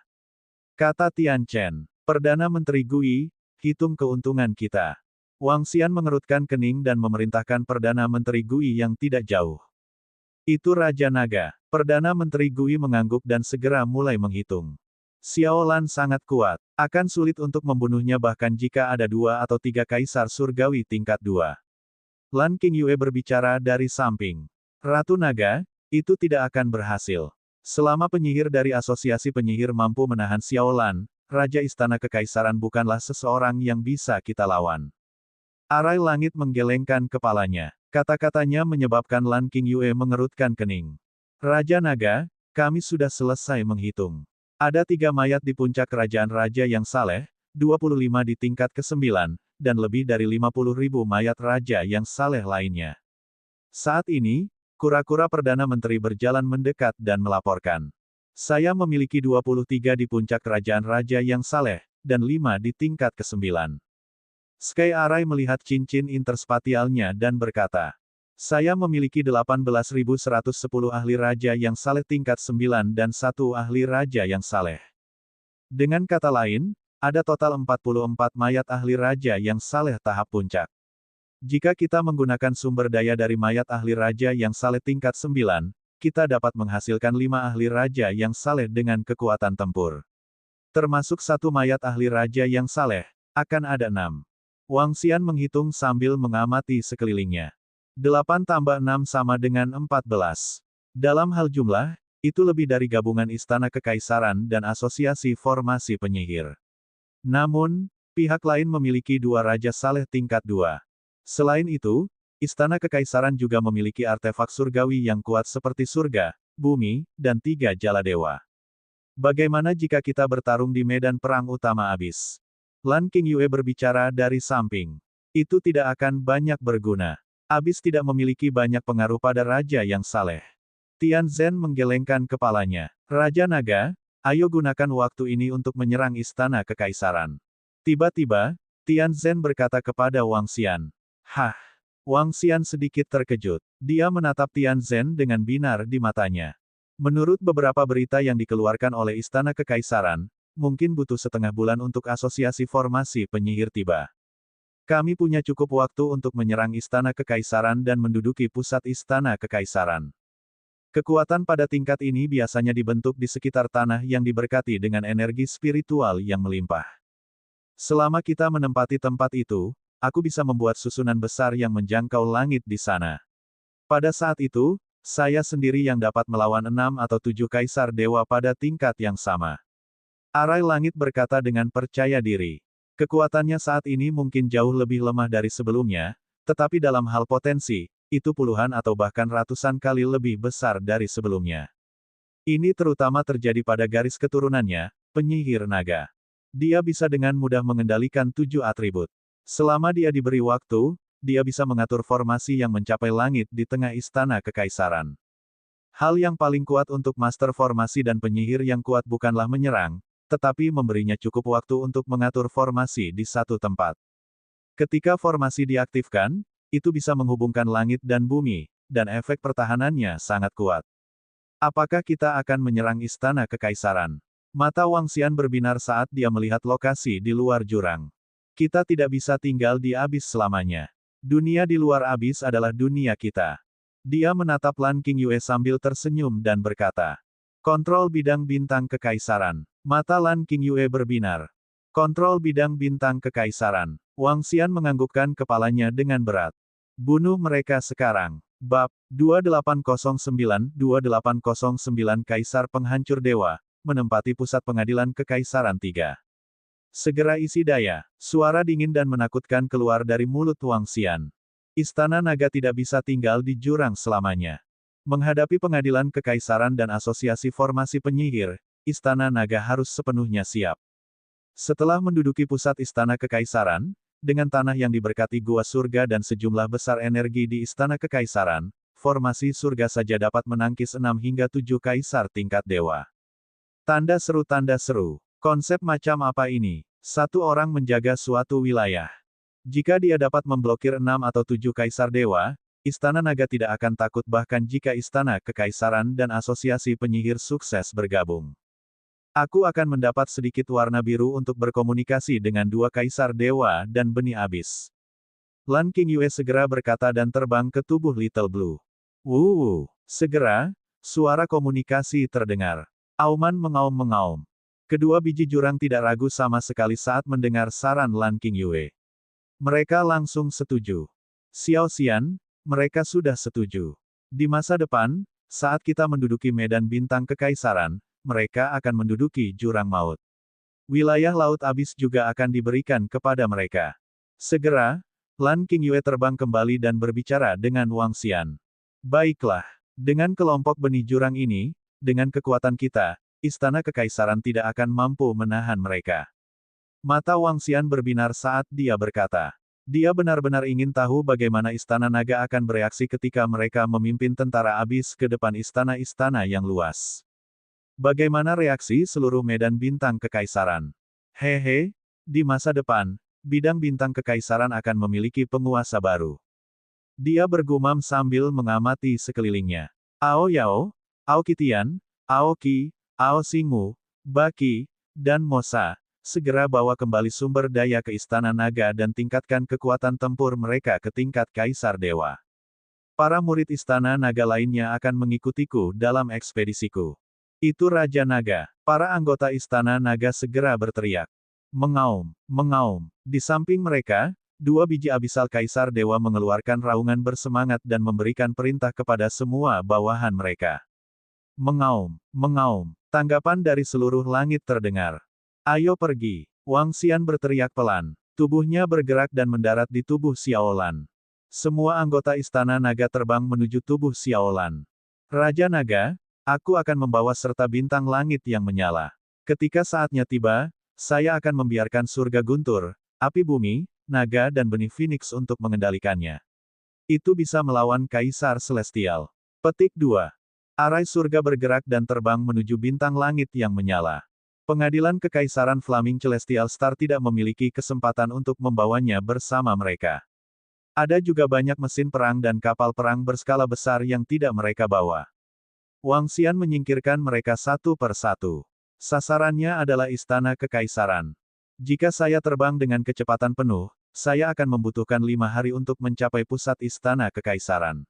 Kata Tian Chen, Perdana Menteri Gui, hitung keuntungan kita. Wang Xian mengerutkan kening dan memerintahkan Perdana Menteri Gui yang tidak jauh. Itu Raja Naga. Perdana Menteri Gui mengangguk dan segera mulai menghitung. Xiao Lan sangat kuat. Akan sulit untuk membunuhnya bahkan jika ada 2 atau 3 kaisar surgawi tingkat 2. Lan Qingyue berbicara dari samping. Ratu Naga, itu tidak akan berhasil. Selama penyihir dari Asosiasi Penyihir mampu menahan Xiao Lan, Raja Istana Kekaisaran bukanlah seseorang yang bisa kita lawan. Arai Langit menggelengkan kepalanya. Kata-katanya menyebabkan Lan Qingyue mengerutkan kening. Raja Naga, kami sudah selesai menghitung. Ada 3 mayat di puncak kerajaan Raja yang saleh, 25 di tingkat ke-9, dan lebih dari 50.000 mayat Raja yang saleh lainnya. Saat ini, kura-kura Perdana Menteri berjalan mendekat dan melaporkan. Saya memiliki 23 di puncak kerajaan Raja yang saleh, dan 5 di tingkat ke-9. Sky Arai melihat cincin interspatialnya dan berkata, saya memiliki 18.110 ahli raja yang saleh tingkat 9 dan 1 ahli raja yang saleh. Dengan kata lain, ada total 44 mayat ahli raja yang saleh tahap puncak. Jika kita menggunakan sumber daya dari mayat ahli raja yang saleh tingkat 9, kita dapat menghasilkan 5 ahli raja yang saleh dengan kekuatan tempur. Termasuk 1 mayat ahli raja yang saleh, akan ada 6. Wang Xian menghitung sambil mengamati sekelilingnya. 8 tambah 6 sama dengan 14. Dalam hal jumlah, itu lebih dari gabungan Istana Kekaisaran dan Asosiasi Formasi Penyihir. Namun, pihak lain memiliki 2 Raja Saleh tingkat 2. Selain itu, Istana Kekaisaran juga memiliki artefak surgawi yang kuat seperti surga, bumi, dan 3 jala dewa. Bagaimana jika kita bertarung di medan perang utama abis? Lan Qingyue berbicara dari samping. Itu tidak akan banyak berguna. Abis tidak memiliki banyak pengaruh pada Raja yang saleh. Tian Zhen menggelengkan kepalanya. Raja Naga, ayo gunakan waktu ini untuk menyerang Istana Kekaisaran. Tiba-tiba, Tian Zhen berkata kepada Wang Xian. Hah? Wang Xian sedikit terkejut. Dia menatap Tian Zhen dengan binar di matanya. Menurut beberapa berita yang dikeluarkan oleh Istana Kekaisaran, mungkin butuh setengah bulan untuk Asosiasi Formasi Penyihir tiba. Kami punya cukup waktu untuk menyerang Istana Kekaisaran dan menduduki pusat Istana Kekaisaran. Kekuatan pada tingkat ini biasanya dibentuk di sekitar tanah yang diberkati dengan energi spiritual yang melimpah. Selama kita menempati tempat itu, aku bisa membuat susunan besar yang menjangkau langit di sana. Pada saat itu, saya sendiri yang dapat melawan 6 atau 7 kaisar dewa pada tingkat yang sama. Arai Langit berkata dengan percaya diri. Kekuatannya saat ini mungkin jauh lebih lemah dari sebelumnya, Tetapi dalam hal potensi, itu puluhan atau bahkan ratusan kali lebih besar dari sebelumnya. Ini terutama terjadi pada garis keturunannya, penyihir naga. Dia bisa dengan mudah mengendalikan 7 atribut. Selama dia diberi waktu, dia bisa mengatur formasi yang mencapai langit di tengah istana kekaisaran. Hal yang paling kuat untuk master formasi dan penyihir yang kuat bukanlah menyerang, tetapi memberinya cukup waktu untuk mengatur formasi di satu tempat. Ketika formasi diaktifkan, itu bisa menghubungkan langit dan bumi, dan efek pertahanannya sangat kuat. Apakah kita akan menyerang istana kekaisaran? Mata Wang Xian berbinar saat dia melihat lokasi di luar jurang. Kita tidak bisa tinggal di abis selamanya. Dunia di luar abis adalah dunia kita. Dia menatap Lan Qingyue sambil tersenyum dan berkata, "Kontrol bidang bintang kekaisaran." Mata Lan Qingyue berbinar. Kontrol bidang bintang kekaisaran. Wang Xian menganggukkan kepalanya dengan berat. Bunuh mereka sekarang. Bab 2809 Kaisar Penghancur Dewa, menempati pusat pengadilan Kekaisaran 3. Segera isi daya. Suara dingin dan menakutkan keluar dari mulut Wang Xian. Istana Naga tidak bisa tinggal di jurang selamanya. Menghadapi pengadilan Kekaisaran dan Asosiasi Formasi Penyihir, Istana Naga harus sepenuhnya siap. Setelah menduduki pusat Istana Kekaisaran, dengan tanah yang diberkati gua surga dan sejumlah besar energi di Istana Kekaisaran, formasi surga saja dapat menangkis 6 hingga 7 kaisar tingkat dewa. Tanda seru. Konsep macam apa ini? Satu orang menjaga suatu wilayah. Jika dia dapat memblokir 6 atau 7 kaisar dewa, Istana Naga tidak akan takut bahkan jika Istana Kekaisaran dan Asosiasi Penyihir sukses bergabung. Aku akan mendapat sedikit warna biru untuk berkomunikasi dengan 2 kaisar dewa dan benih abis. Lan Qingyue segera berkata dan terbang ke tubuh Little Blue. Segera, suara komunikasi terdengar. Auman mengaum-mengaum. Kedua biji jurang tidak ragu sama sekali saat mendengar saran Lan Qingyue. Mereka langsung setuju. Xiao Xian, mereka sudah setuju. Di masa depan, saat kita menduduki medan bintang kekaisaran, mereka akan menduduki jurang maut. Wilayah Laut Abis juga akan diberikan kepada mereka. Segera, Lan Qingyue terbang kembali dan berbicara dengan Wang Xian. Baiklah, dengan kelompok benih jurang ini, dengan kekuatan kita, Istana Kekaisaran tidak akan mampu menahan mereka. Mata Wang Xian berbinar saat dia berkata. Dia benar-benar ingin tahu bagaimana Istana Naga akan bereaksi ketika mereka memimpin tentara abis ke depan istana-istana yang luas. Bagaimana reaksi seluruh medan bintang kekaisaran? Hehe, di masa depan, bidang bintang kekaisaran akan memiliki penguasa baru. Dia bergumam sambil mengamati sekelilingnya. Ao Yao, Ao Qitian, Ao Qi, Ao Xingwu, Baqi, dan Mosa, segera bawa kembali sumber daya ke Istana Naga dan tingkatkan kekuatan tempur mereka ke tingkat Kaisar Dewa. Para murid Istana Naga lainnya akan mengikutiku dalam ekspedisiku. Itu Raja Naga. Para anggota Istana Naga segera berteriak. Mengaum. Di samping mereka, 2 biji abisal Kaisar Dewa mengeluarkan raungan bersemangat dan memberikan perintah kepada semua bawahan mereka. Mengaum. Tanggapan dari seluruh langit terdengar. Ayo pergi. Wang Xian berteriak pelan. Tubuhnya bergerak dan mendarat di tubuh Xiaolan. Semua anggota Istana Naga terbang menuju tubuh Xiaolan. Raja Naga, aku akan membawa serta bintang langit yang menyala. Ketika saatnya tiba, saya akan membiarkan surga guntur, api bumi, naga dan benih Phoenix untuk mengendalikannya. Itu bisa melawan Kaisar Celestial. Petik 2. Arai surga bergerak dan terbang menuju bintang langit yang menyala. Pengadilan Kekaisaran Flaming Celestial Star tidak memiliki kesempatan untuk membawanya bersama mereka. Ada juga banyak mesin perang dan kapal perang berskala besar yang tidak mereka bawa. Wang Xian menyingkirkan mereka satu per satu. Sasarannya adalah Istana Kekaisaran. Jika saya terbang dengan kecepatan penuh, saya akan membutuhkan 5 hari untuk mencapai pusat Istana Kekaisaran.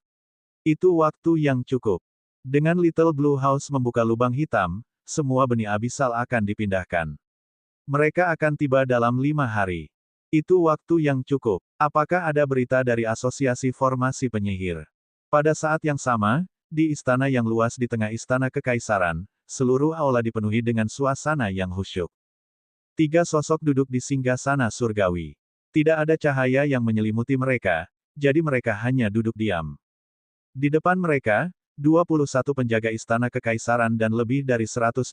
Itu waktu yang cukup. Dengan Little Blue House membuka lubang hitam, semua benih abisal akan dipindahkan. Mereka akan tiba dalam 5 hari. Itu waktu yang cukup. Apakah ada berita dari Asosiasi Formasi Penyihir? Pada saat yang sama, di istana yang luas di tengah Istana Kekaisaran, seluruh aula dipenuhi dengan suasana yang khusyuk. 3 sosok duduk di singgasana surgawi. Tidak ada cahaya yang menyelimuti mereka, jadi mereka hanya duduk diam. Di depan mereka, 21 penjaga istana kekaisaran dan lebih dari 180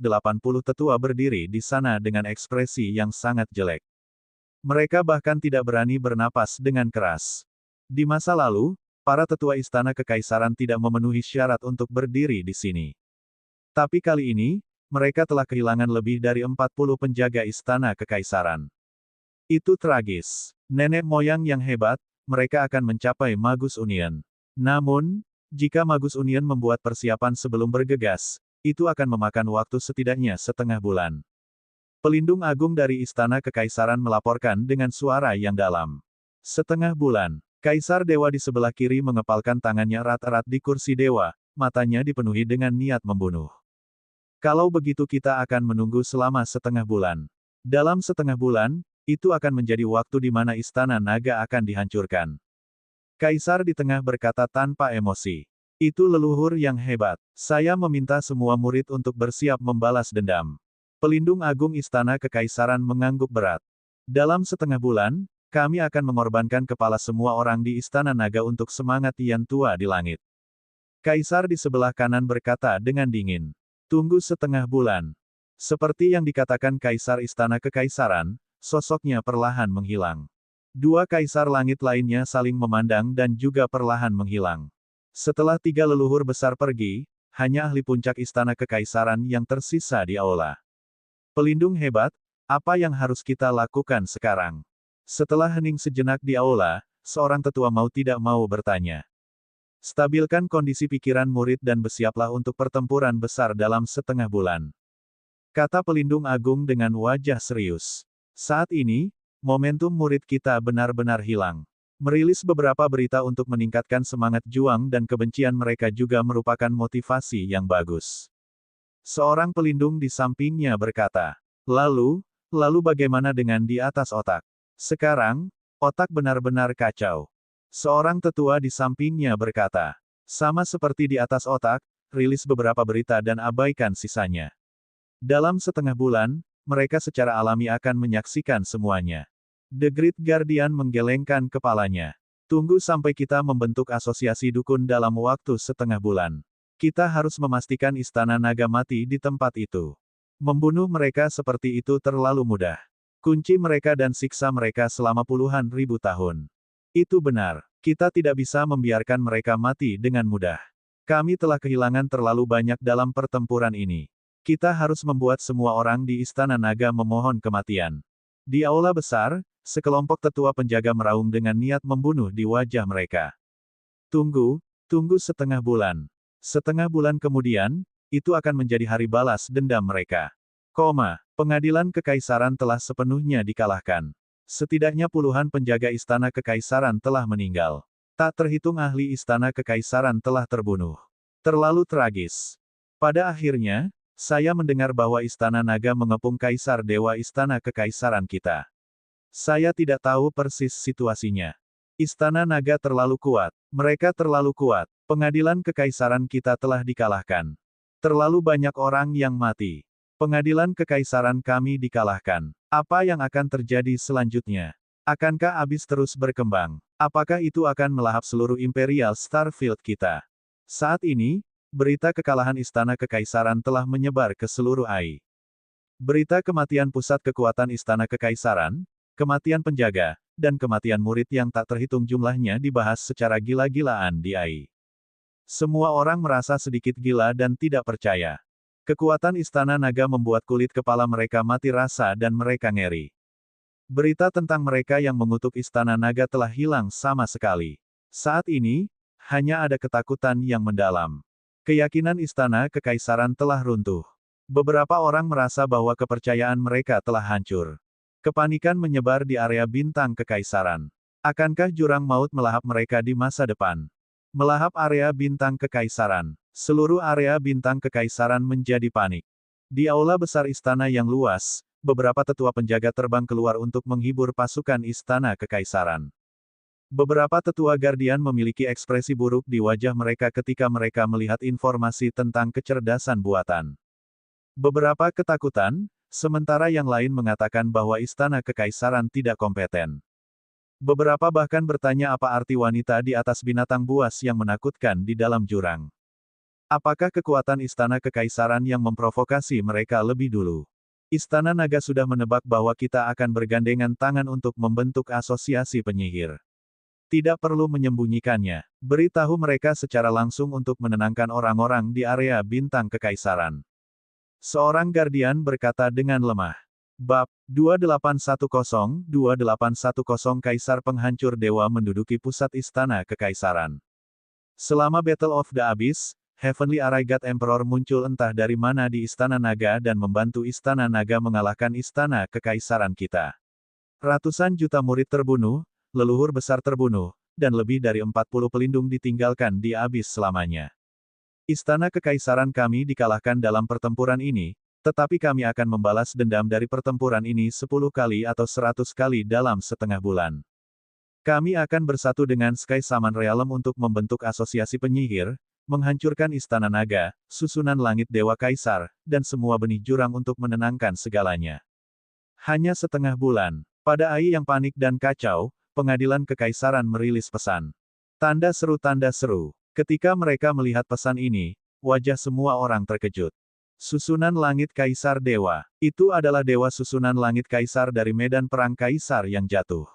tetua berdiri di sana dengan ekspresi yang sangat jelek. Mereka bahkan tidak berani bernapas dengan keras. Di masa lalu, para tetua istana kekaisaran tidak memenuhi syarat untuk berdiri di sini. Tapi kali ini, mereka telah kehilangan lebih dari 40 penjaga istana kekaisaran. Itu tragis. Nenek moyang yang hebat, mereka akan mencapai Magus Union. Namun, jika Magus Union membuat persiapan sebelum bergegas, itu akan memakan waktu setidaknya setengah bulan. Pelindung agung dari Istana Kekaisaran melaporkan dengan suara yang dalam. Setengah bulan. Kaisar Dewa di sebelah kiri mengepalkan tangannya erat-erat di kursi dewa, matanya dipenuhi dengan niat membunuh. Kalau begitu kita akan menunggu selama setengah bulan. Dalam setengah bulan, itu akan menjadi waktu di mana Istana Naga akan dihancurkan. Kaisar di tengah berkata tanpa emosi. Itu leluhur yang hebat. Saya meminta semua murid untuk bersiap membalas dendam. Pelindung agung Istana Kekaisaran mengangguk berat. Dalam setengah bulan, kami akan mengorbankan kepala semua orang di Istana Naga untuk semangat Yan Tua di langit. Kaisar di sebelah kanan berkata dengan dingin. Tunggu setengah bulan. Seperti yang dikatakan Kaisar Istana Kekaisaran, sosoknya perlahan menghilang. Dua kaisar langit lainnya saling memandang dan juga perlahan menghilang. Setelah tiga leluhur besar pergi, hanya ahli puncak Istana Kekaisaran yang tersisa di aula. Pelindung hebat, apa yang harus kita lakukan sekarang? Setelah hening sejenak di aula, seorang tetua mau tidak mau bertanya. Stabilkan kondisi pikiran murid dan bersiaplah untuk pertempuran besar dalam setengah bulan. Kata pelindung agung dengan wajah serius. Saat ini, momentum murid kita benar-benar hilang. Merilis beberapa berita untuk meningkatkan semangat juang dan kebencian mereka juga merupakan motivasi yang bagus. Seorang pelindung di sampingnya berkata, lalu bagaimana dengan di atas otak? Sekarang, otak benar-benar kacau. Seorang tetua di sampingnya berkata, sama seperti di atas otak, rilis beberapa berita dan abaikan sisanya. Dalam setengah bulan, mereka secara alami akan menyaksikan semuanya. The Great Guardian menggelengkan kepalanya. Tunggu sampai kita membentuk asosiasi dukun dalam waktu setengah bulan. Kita harus memastikan Istana Naga mati di tempat itu. Membunuh mereka seperti itu terlalu mudah. Kunci mereka dan siksa mereka selama puluhan ribu tahun. Itu benar. Kita tidak bisa membiarkan mereka mati dengan mudah. Kami telah kehilangan terlalu banyak dalam pertempuran ini. Kita harus membuat semua orang di Istana Naga memohon kematian. Di aula besar, sekelompok tetua penjaga meraung dengan niat membunuh di wajah mereka. Tunggu setengah bulan. Setengah bulan kemudian, itu akan menjadi hari balas dendam mereka. Pengadilan kekaisaran telah sepenuhnya dikalahkan. Setidaknya puluhan penjaga istana kekaisaran telah meninggal. Tak terhitung ahli istana kekaisaran telah terbunuh. Terlalu tragis. Pada akhirnya, saya mendengar bahwa Istana Naga mengepung Kaisar Dewa Istana Kekaisaran kita. Saya tidak tahu persis situasinya. Istana Naga terlalu kuat. Mereka terlalu kuat. Pengadilan Kekaisaran kita telah dikalahkan. Terlalu banyak orang yang mati. Pengadilan Kekaisaran kami dikalahkan. Apa yang akan terjadi selanjutnya? Akankah abis terus berkembang? Apakah itu akan melahap seluruh Imperial Starfield kita? Saat ini, berita kekalahan Istana Kekaisaran telah menyebar ke seluruh AI. Berita kematian pusat kekuatan Istana Kekaisaran, kematian penjaga, dan kematian murid yang tak terhitung jumlahnya dibahas secara gila-gilaan di AI. Semua orang merasa sedikit gila dan tidak percaya. Kekuatan Istana Naga membuat kulit kepala mereka mati rasa dan mereka ngeri. Berita tentang mereka yang mengutuk Istana Naga telah hilang sama sekali. Saat ini, hanya ada ketakutan yang mendalam. Keyakinan Istana Kekaisaran telah runtuh. Beberapa orang merasa bahwa kepercayaan mereka telah hancur. Kepanikan menyebar di area bintang Kekaisaran. Akankah jurang maut melahap mereka di masa depan? Melahap area bintang Kekaisaran. Seluruh area bintang Kekaisaran menjadi panik. Di aula besar istana yang luas, beberapa tetua penjaga terbang keluar untuk menghibur pasukan Istana Kekaisaran. Beberapa tetua Guardian memiliki ekspresi buruk di wajah mereka ketika mereka melihat informasi tentang kecerdasan buatan. Beberapa ketakutan, sementara yang lain mengatakan bahwa Istana Kekaisaran tidak kompeten. Beberapa bahkan bertanya apa arti wanita di atas binatang buas yang menakutkan di dalam jurang. Apakah kekuatan istana kekaisaran yang memprovokasi mereka lebih dulu? Istana Naga sudah menebak bahwa kita akan bergandengan tangan untuk membentuk asosiasi penyihir. Tidak perlu menyembunyikannya. Beritahu mereka secara langsung untuk menenangkan orang-orang di area bintang kekaisaran. Seorang Guardian berkata dengan lemah. Bab 2810-2810 Kaisar Penghancur Dewa menduduki pusat istana kekaisaran. Selama Battle of the Abyss, Heavenly Araigat Emperor muncul entah dari mana di Istana Naga dan membantu Istana Naga mengalahkan Istana Kekaisaran kita. Ratusan juta murid terbunuh, leluhur besar terbunuh, dan lebih dari 40 pelindung ditinggalkan di Abyss selamanya. Istana Kekaisaran kami dikalahkan dalam pertempuran ini, tetapi kami akan membalas dendam dari pertempuran ini 10 kali atau 100 kali dalam setengah bulan. Kami akan bersatu dengan Sky Saman Realm untuk membentuk asosiasi penyihir, menghancurkan Istana Naga, susunan langit Dewa Kaisar, dan semua benih jurang untuk menenangkan segalanya. Hanya setengah bulan. Pada Ai yang panik dan kacau, Pengadilan Kekaisaran merilis pesan. Tanda seru. Ketika mereka melihat pesan ini, wajah semua orang terkejut. Susunan Langit Kaisar Dewa. Itu adalah Dewa Susunan Langit Kaisar dari medan perang Kaisar yang jatuh.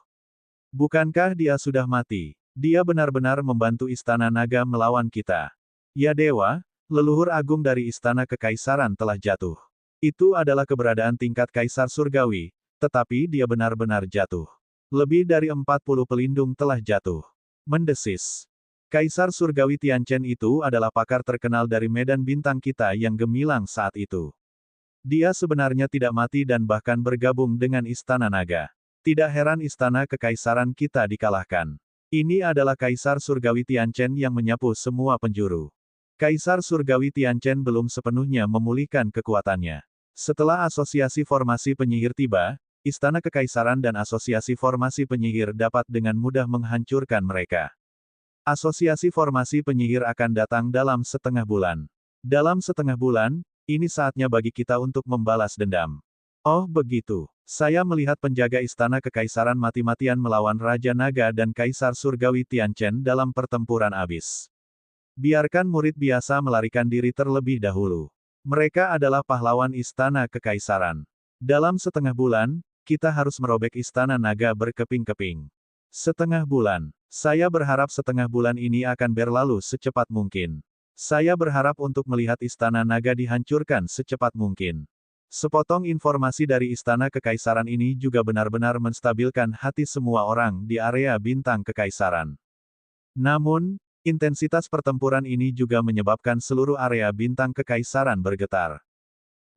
Bukankah dia sudah mati? Dia benar-benar membantu Istana Naga melawan kita. Ya Dewa, leluhur agung dari Istana Kekaisaran telah jatuh. Itu adalah keberadaan tingkat Kaisar Surgawi, tetapi dia benar-benar jatuh. Lebih dari 40 pelindung telah jatuh. Mendesis. Kaisar Surgawi Tianchen itu adalah pakar terkenal dari medan bintang kita yang gemilang saat itu. Dia sebenarnya tidak mati dan bahkan bergabung dengan Istana Naga. Tidak heran Istana Kekaisaran kita dikalahkan. Ini adalah Kaisar Surgawi Tianchen yang menyapu semua penjuru. Kaisar Surgawi Tianchen belum sepenuhnya memulihkan kekuatannya. Setelah asosiasi formasi penyihir tiba, Istana Kekaisaran dan asosiasi formasi penyihir dapat dengan mudah menghancurkan mereka. Asosiasi formasi penyihir akan datang dalam setengah bulan. Dalam setengah bulan, ini saatnya bagi kita untuk membalas dendam. Oh begitu. Saya melihat penjaga Istana Kekaisaran mati-matian melawan Raja Naga dan Kaisar Surgawi Tianchen dalam pertempuran Abyss. Biarkan murid biasa melarikan diri terlebih dahulu. Mereka adalah pahlawan Istana Kekaisaran. Dalam setengah bulan, kita harus merobek Istana Naga berkeping-keping. Setengah bulan. Saya berharap setengah bulan ini akan berlalu secepat mungkin. Saya berharap untuk melihat Istana Naga dihancurkan secepat mungkin. Sepotong informasi dari Istana Kekaisaran ini juga benar-benar menstabilkan hati semua orang di area bintang Kekaisaran. Namun, intensitas pertempuran ini juga menyebabkan seluruh area bintang Kekaisaran bergetar.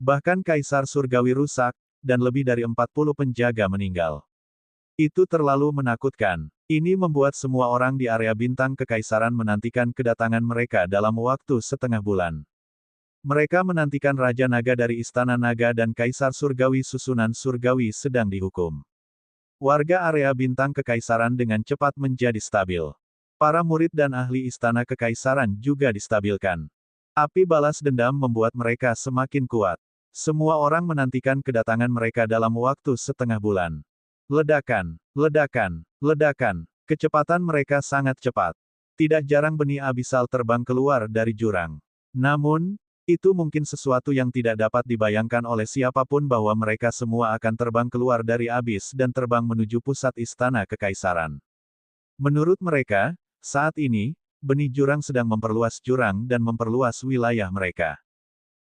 Bahkan Kaisar Surgawi rusak, dan lebih dari 40 penjaga meninggal. Itu terlalu menakutkan. Ini membuat semua orang di area bintang Kekaisaran menantikan kedatangan mereka dalam waktu setengah bulan. Mereka menantikan Raja Naga dari Istana Naga dan Kaisar Surgawi Susunan Surgawi sedang dihukum. Warga area bintang Kekaisaran dengan cepat menjadi stabil. Para murid dan ahli Istana Kekaisaran juga distabilkan. Api balas dendam membuat mereka semakin kuat. Semua orang menantikan kedatangan mereka dalam waktu setengah bulan. Ledakan, ledakan, ledakan. Kecepatan mereka sangat cepat. Tidak jarang benih abisal terbang keluar dari jurang. Namun, itu mungkin sesuatu yang tidak dapat dibayangkan oleh siapapun bahwa mereka semua akan terbang keluar dari abis dan terbang menuju pusat Istana Kekaisaran. Menurut mereka, saat ini, benih jurang sedang memperluas jurang dan memperluas wilayah mereka.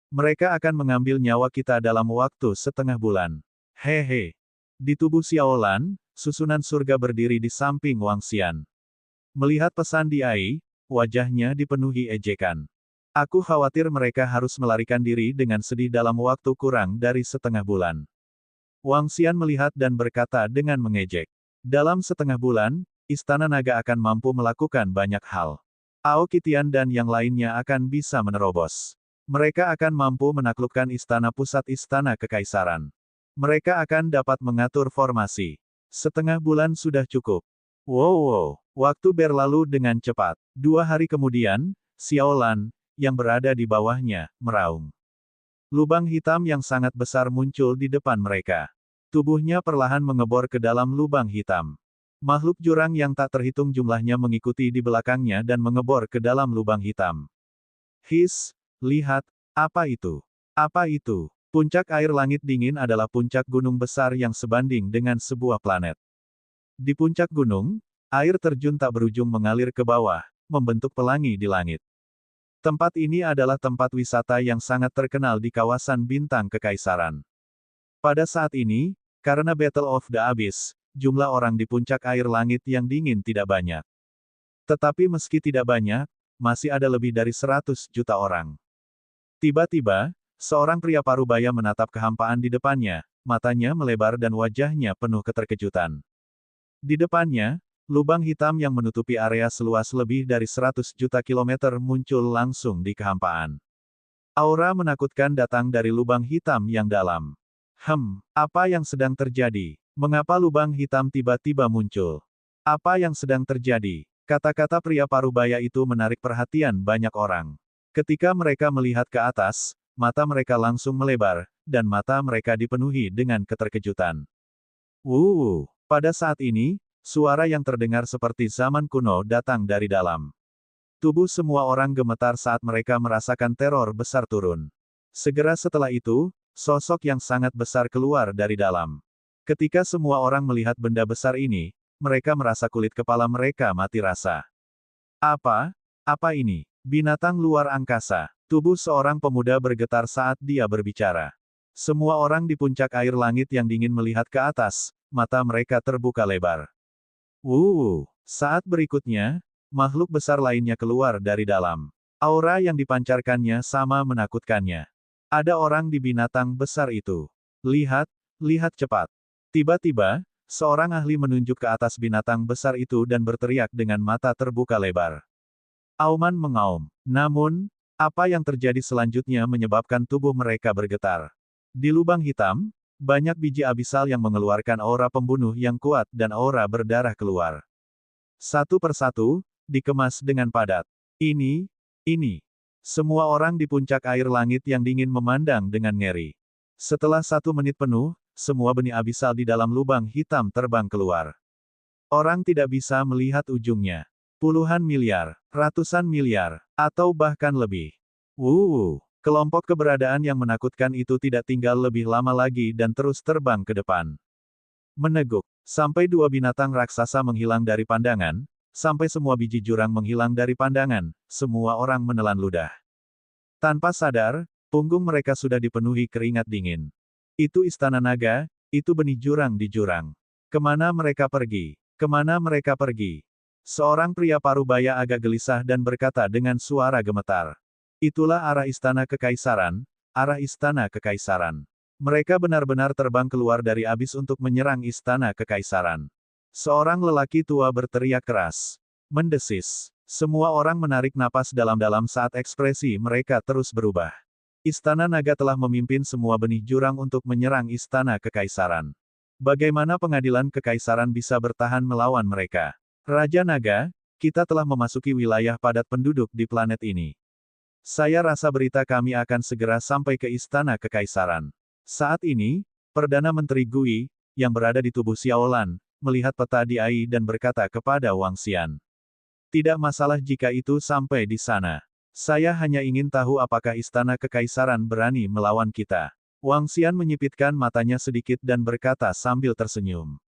Mereka akan mengambil nyawa kita dalam waktu setengah bulan. Hehe. Di tubuh Xiaolan, susunan surga berdiri di samping Wang Xian. Melihat pesan di Ai, wajahnya dipenuhi ejekan. Aku khawatir mereka harus melarikan diri dengan sedih dalam waktu kurang dari setengah bulan. Wang Xian melihat dan berkata dengan mengejek. Dalam setengah bulan, Istana Naga akan mampu melakukan banyak hal. Aoki Tian dan yang lainnya akan bisa menerobos. Mereka akan mampu menaklukkan istana pusat Istana Kekaisaran. Mereka akan dapat mengatur formasi. Setengah bulan sudah cukup. Wow, waktu berlalu dengan cepat. 2 hari kemudian, Xiaolan, yang berada di bawahnya, meraung. Lubang hitam yang sangat besar muncul di depan mereka. Tubuhnya perlahan mengebor ke dalam lubang hitam. Makhluk jurang yang tak terhitung jumlahnya mengikuti di belakangnya dan mengebor ke dalam lubang hitam. His, lihat, apa itu? Apa itu? Puncak air langit dingin adalah puncak gunung besar yang sebanding dengan sebuah planet. Di puncak gunung, air terjun tak berujung mengalir ke bawah, membentuk pelangi di langit. Tempat ini adalah tempat wisata yang sangat terkenal di kawasan Bintang Kekaisaran. Pada saat ini, karena Battle of the Abyss, jumlah orang di puncak air langit yang dingin tidak banyak. Tetapi meski tidak banyak, masih ada lebih dari 100 juta orang. Tiba-tiba, seorang pria parubaya menatap kehampaan di depannya, matanya melebar dan wajahnya penuh keterkejutan. Di depannya, lubang hitam yang menutupi area seluas lebih dari 100 juta kilometer muncul langsung di kehampaan. Aura menakutkan datang dari lubang hitam yang dalam. Apa yang sedang terjadi? Mengapa lubang hitam tiba-tiba muncul? Apa yang sedang terjadi? Kata-kata pria parubaya itu menarik perhatian banyak orang. Ketika mereka melihat ke atas, mata mereka langsung melebar, dan mata mereka dipenuhi dengan keterkejutan. Pada saat ini, suara yang terdengar seperti zaman kuno datang dari dalam. Tubuh semua orang gemetar saat mereka merasakan teror besar turun. Segera setelah itu, sosok yang sangat besar keluar dari dalam. Ketika semua orang melihat benda besar ini, mereka merasa kulit kepala mereka mati rasa. Apa? Apa ini? Binatang luar angkasa. Tubuh seorang pemuda bergetar saat dia berbicara. Semua orang di puncak air langit yang dingin melihat ke atas, mata mereka terbuka lebar. Saat berikutnya, makhluk besar lainnya keluar dari dalam. Aura yang dipancarkannya sama menakutkannya. Ada orang di binatang besar itu. Lihat, lihat cepat. Tiba-tiba, seorang ahli menunjuk ke atas binatang besar itu dan berteriak dengan mata terbuka lebar. Auman mengaum. Namun, apa yang terjadi selanjutnya menyebabkan tubuh mereka bergetar. Di lubang hitam, banyak biji abisal yang mengeluarkan aura pembunuh yang kuat dan aura berdarah keluar. Satu persatu, dikemas dengan padat. Ini. Semua orang di puncak air langit yang dingin memandang dengan ngeri. Setelah 1 menit penuh, semua benih abisal di dalam lubang hitam terbang keluar. Orang tidak bisa melihat ujungnya. Puluhan miliar, ratusan miliar, atau bahkan lebih. Kelompok keberadaan yang menakutkan itu tidak tinggal lebih lama lagi dan terus terbang ke depan. Meneguk, sampai 2 binatang raksasa menghilang dari pandangan, sampai semua biji jurang menghilang dari pandangan, semua orang menelan ludah. Tanpa sadar, punggung mereka sudah dipenuhi keringat dingin. Itu istana naga, itu benih jurang di jurang. Kemana mereka pergi? Kemana mereka pergi? Seorang pria parubaya agak gelisah dan berkata dengan suara gemetar. Itulah arah istana kekaisaran, arah istana kekaisaran. Mereka benar-benar terbang keluar dari abis untuk menyerang istana kekaisaran. Seorang lelaki tua berteriak keras. Mendesis. Semua orang menarik napas dalam-dalam saat ekspresi mereka terus berubah. Istana naga telah memimpin semua benih jurang untuk menyerang istana kekaisaran. Bagaimana pengadilan kekaisaran bisa bertahan melawan mereka? Raja Naga, kita telah memasuki wilayah padat penduduk di planet ini. Saya rasa berita kami akan segera sampai ke istana kekaisaran. Saat ini, Perdana Menteri Gui, yang berada di tubuh Xiaolan, melihat peta di Ai dan berkata kepada Wang Xian. Tidak masalah jika itu sampai di sana. Saya hanya ingin tahu apakah istana kekaisaran berani melawan kita. Wang Xian menyipitkan matanya sedikit dan berkata sambil tersenyum.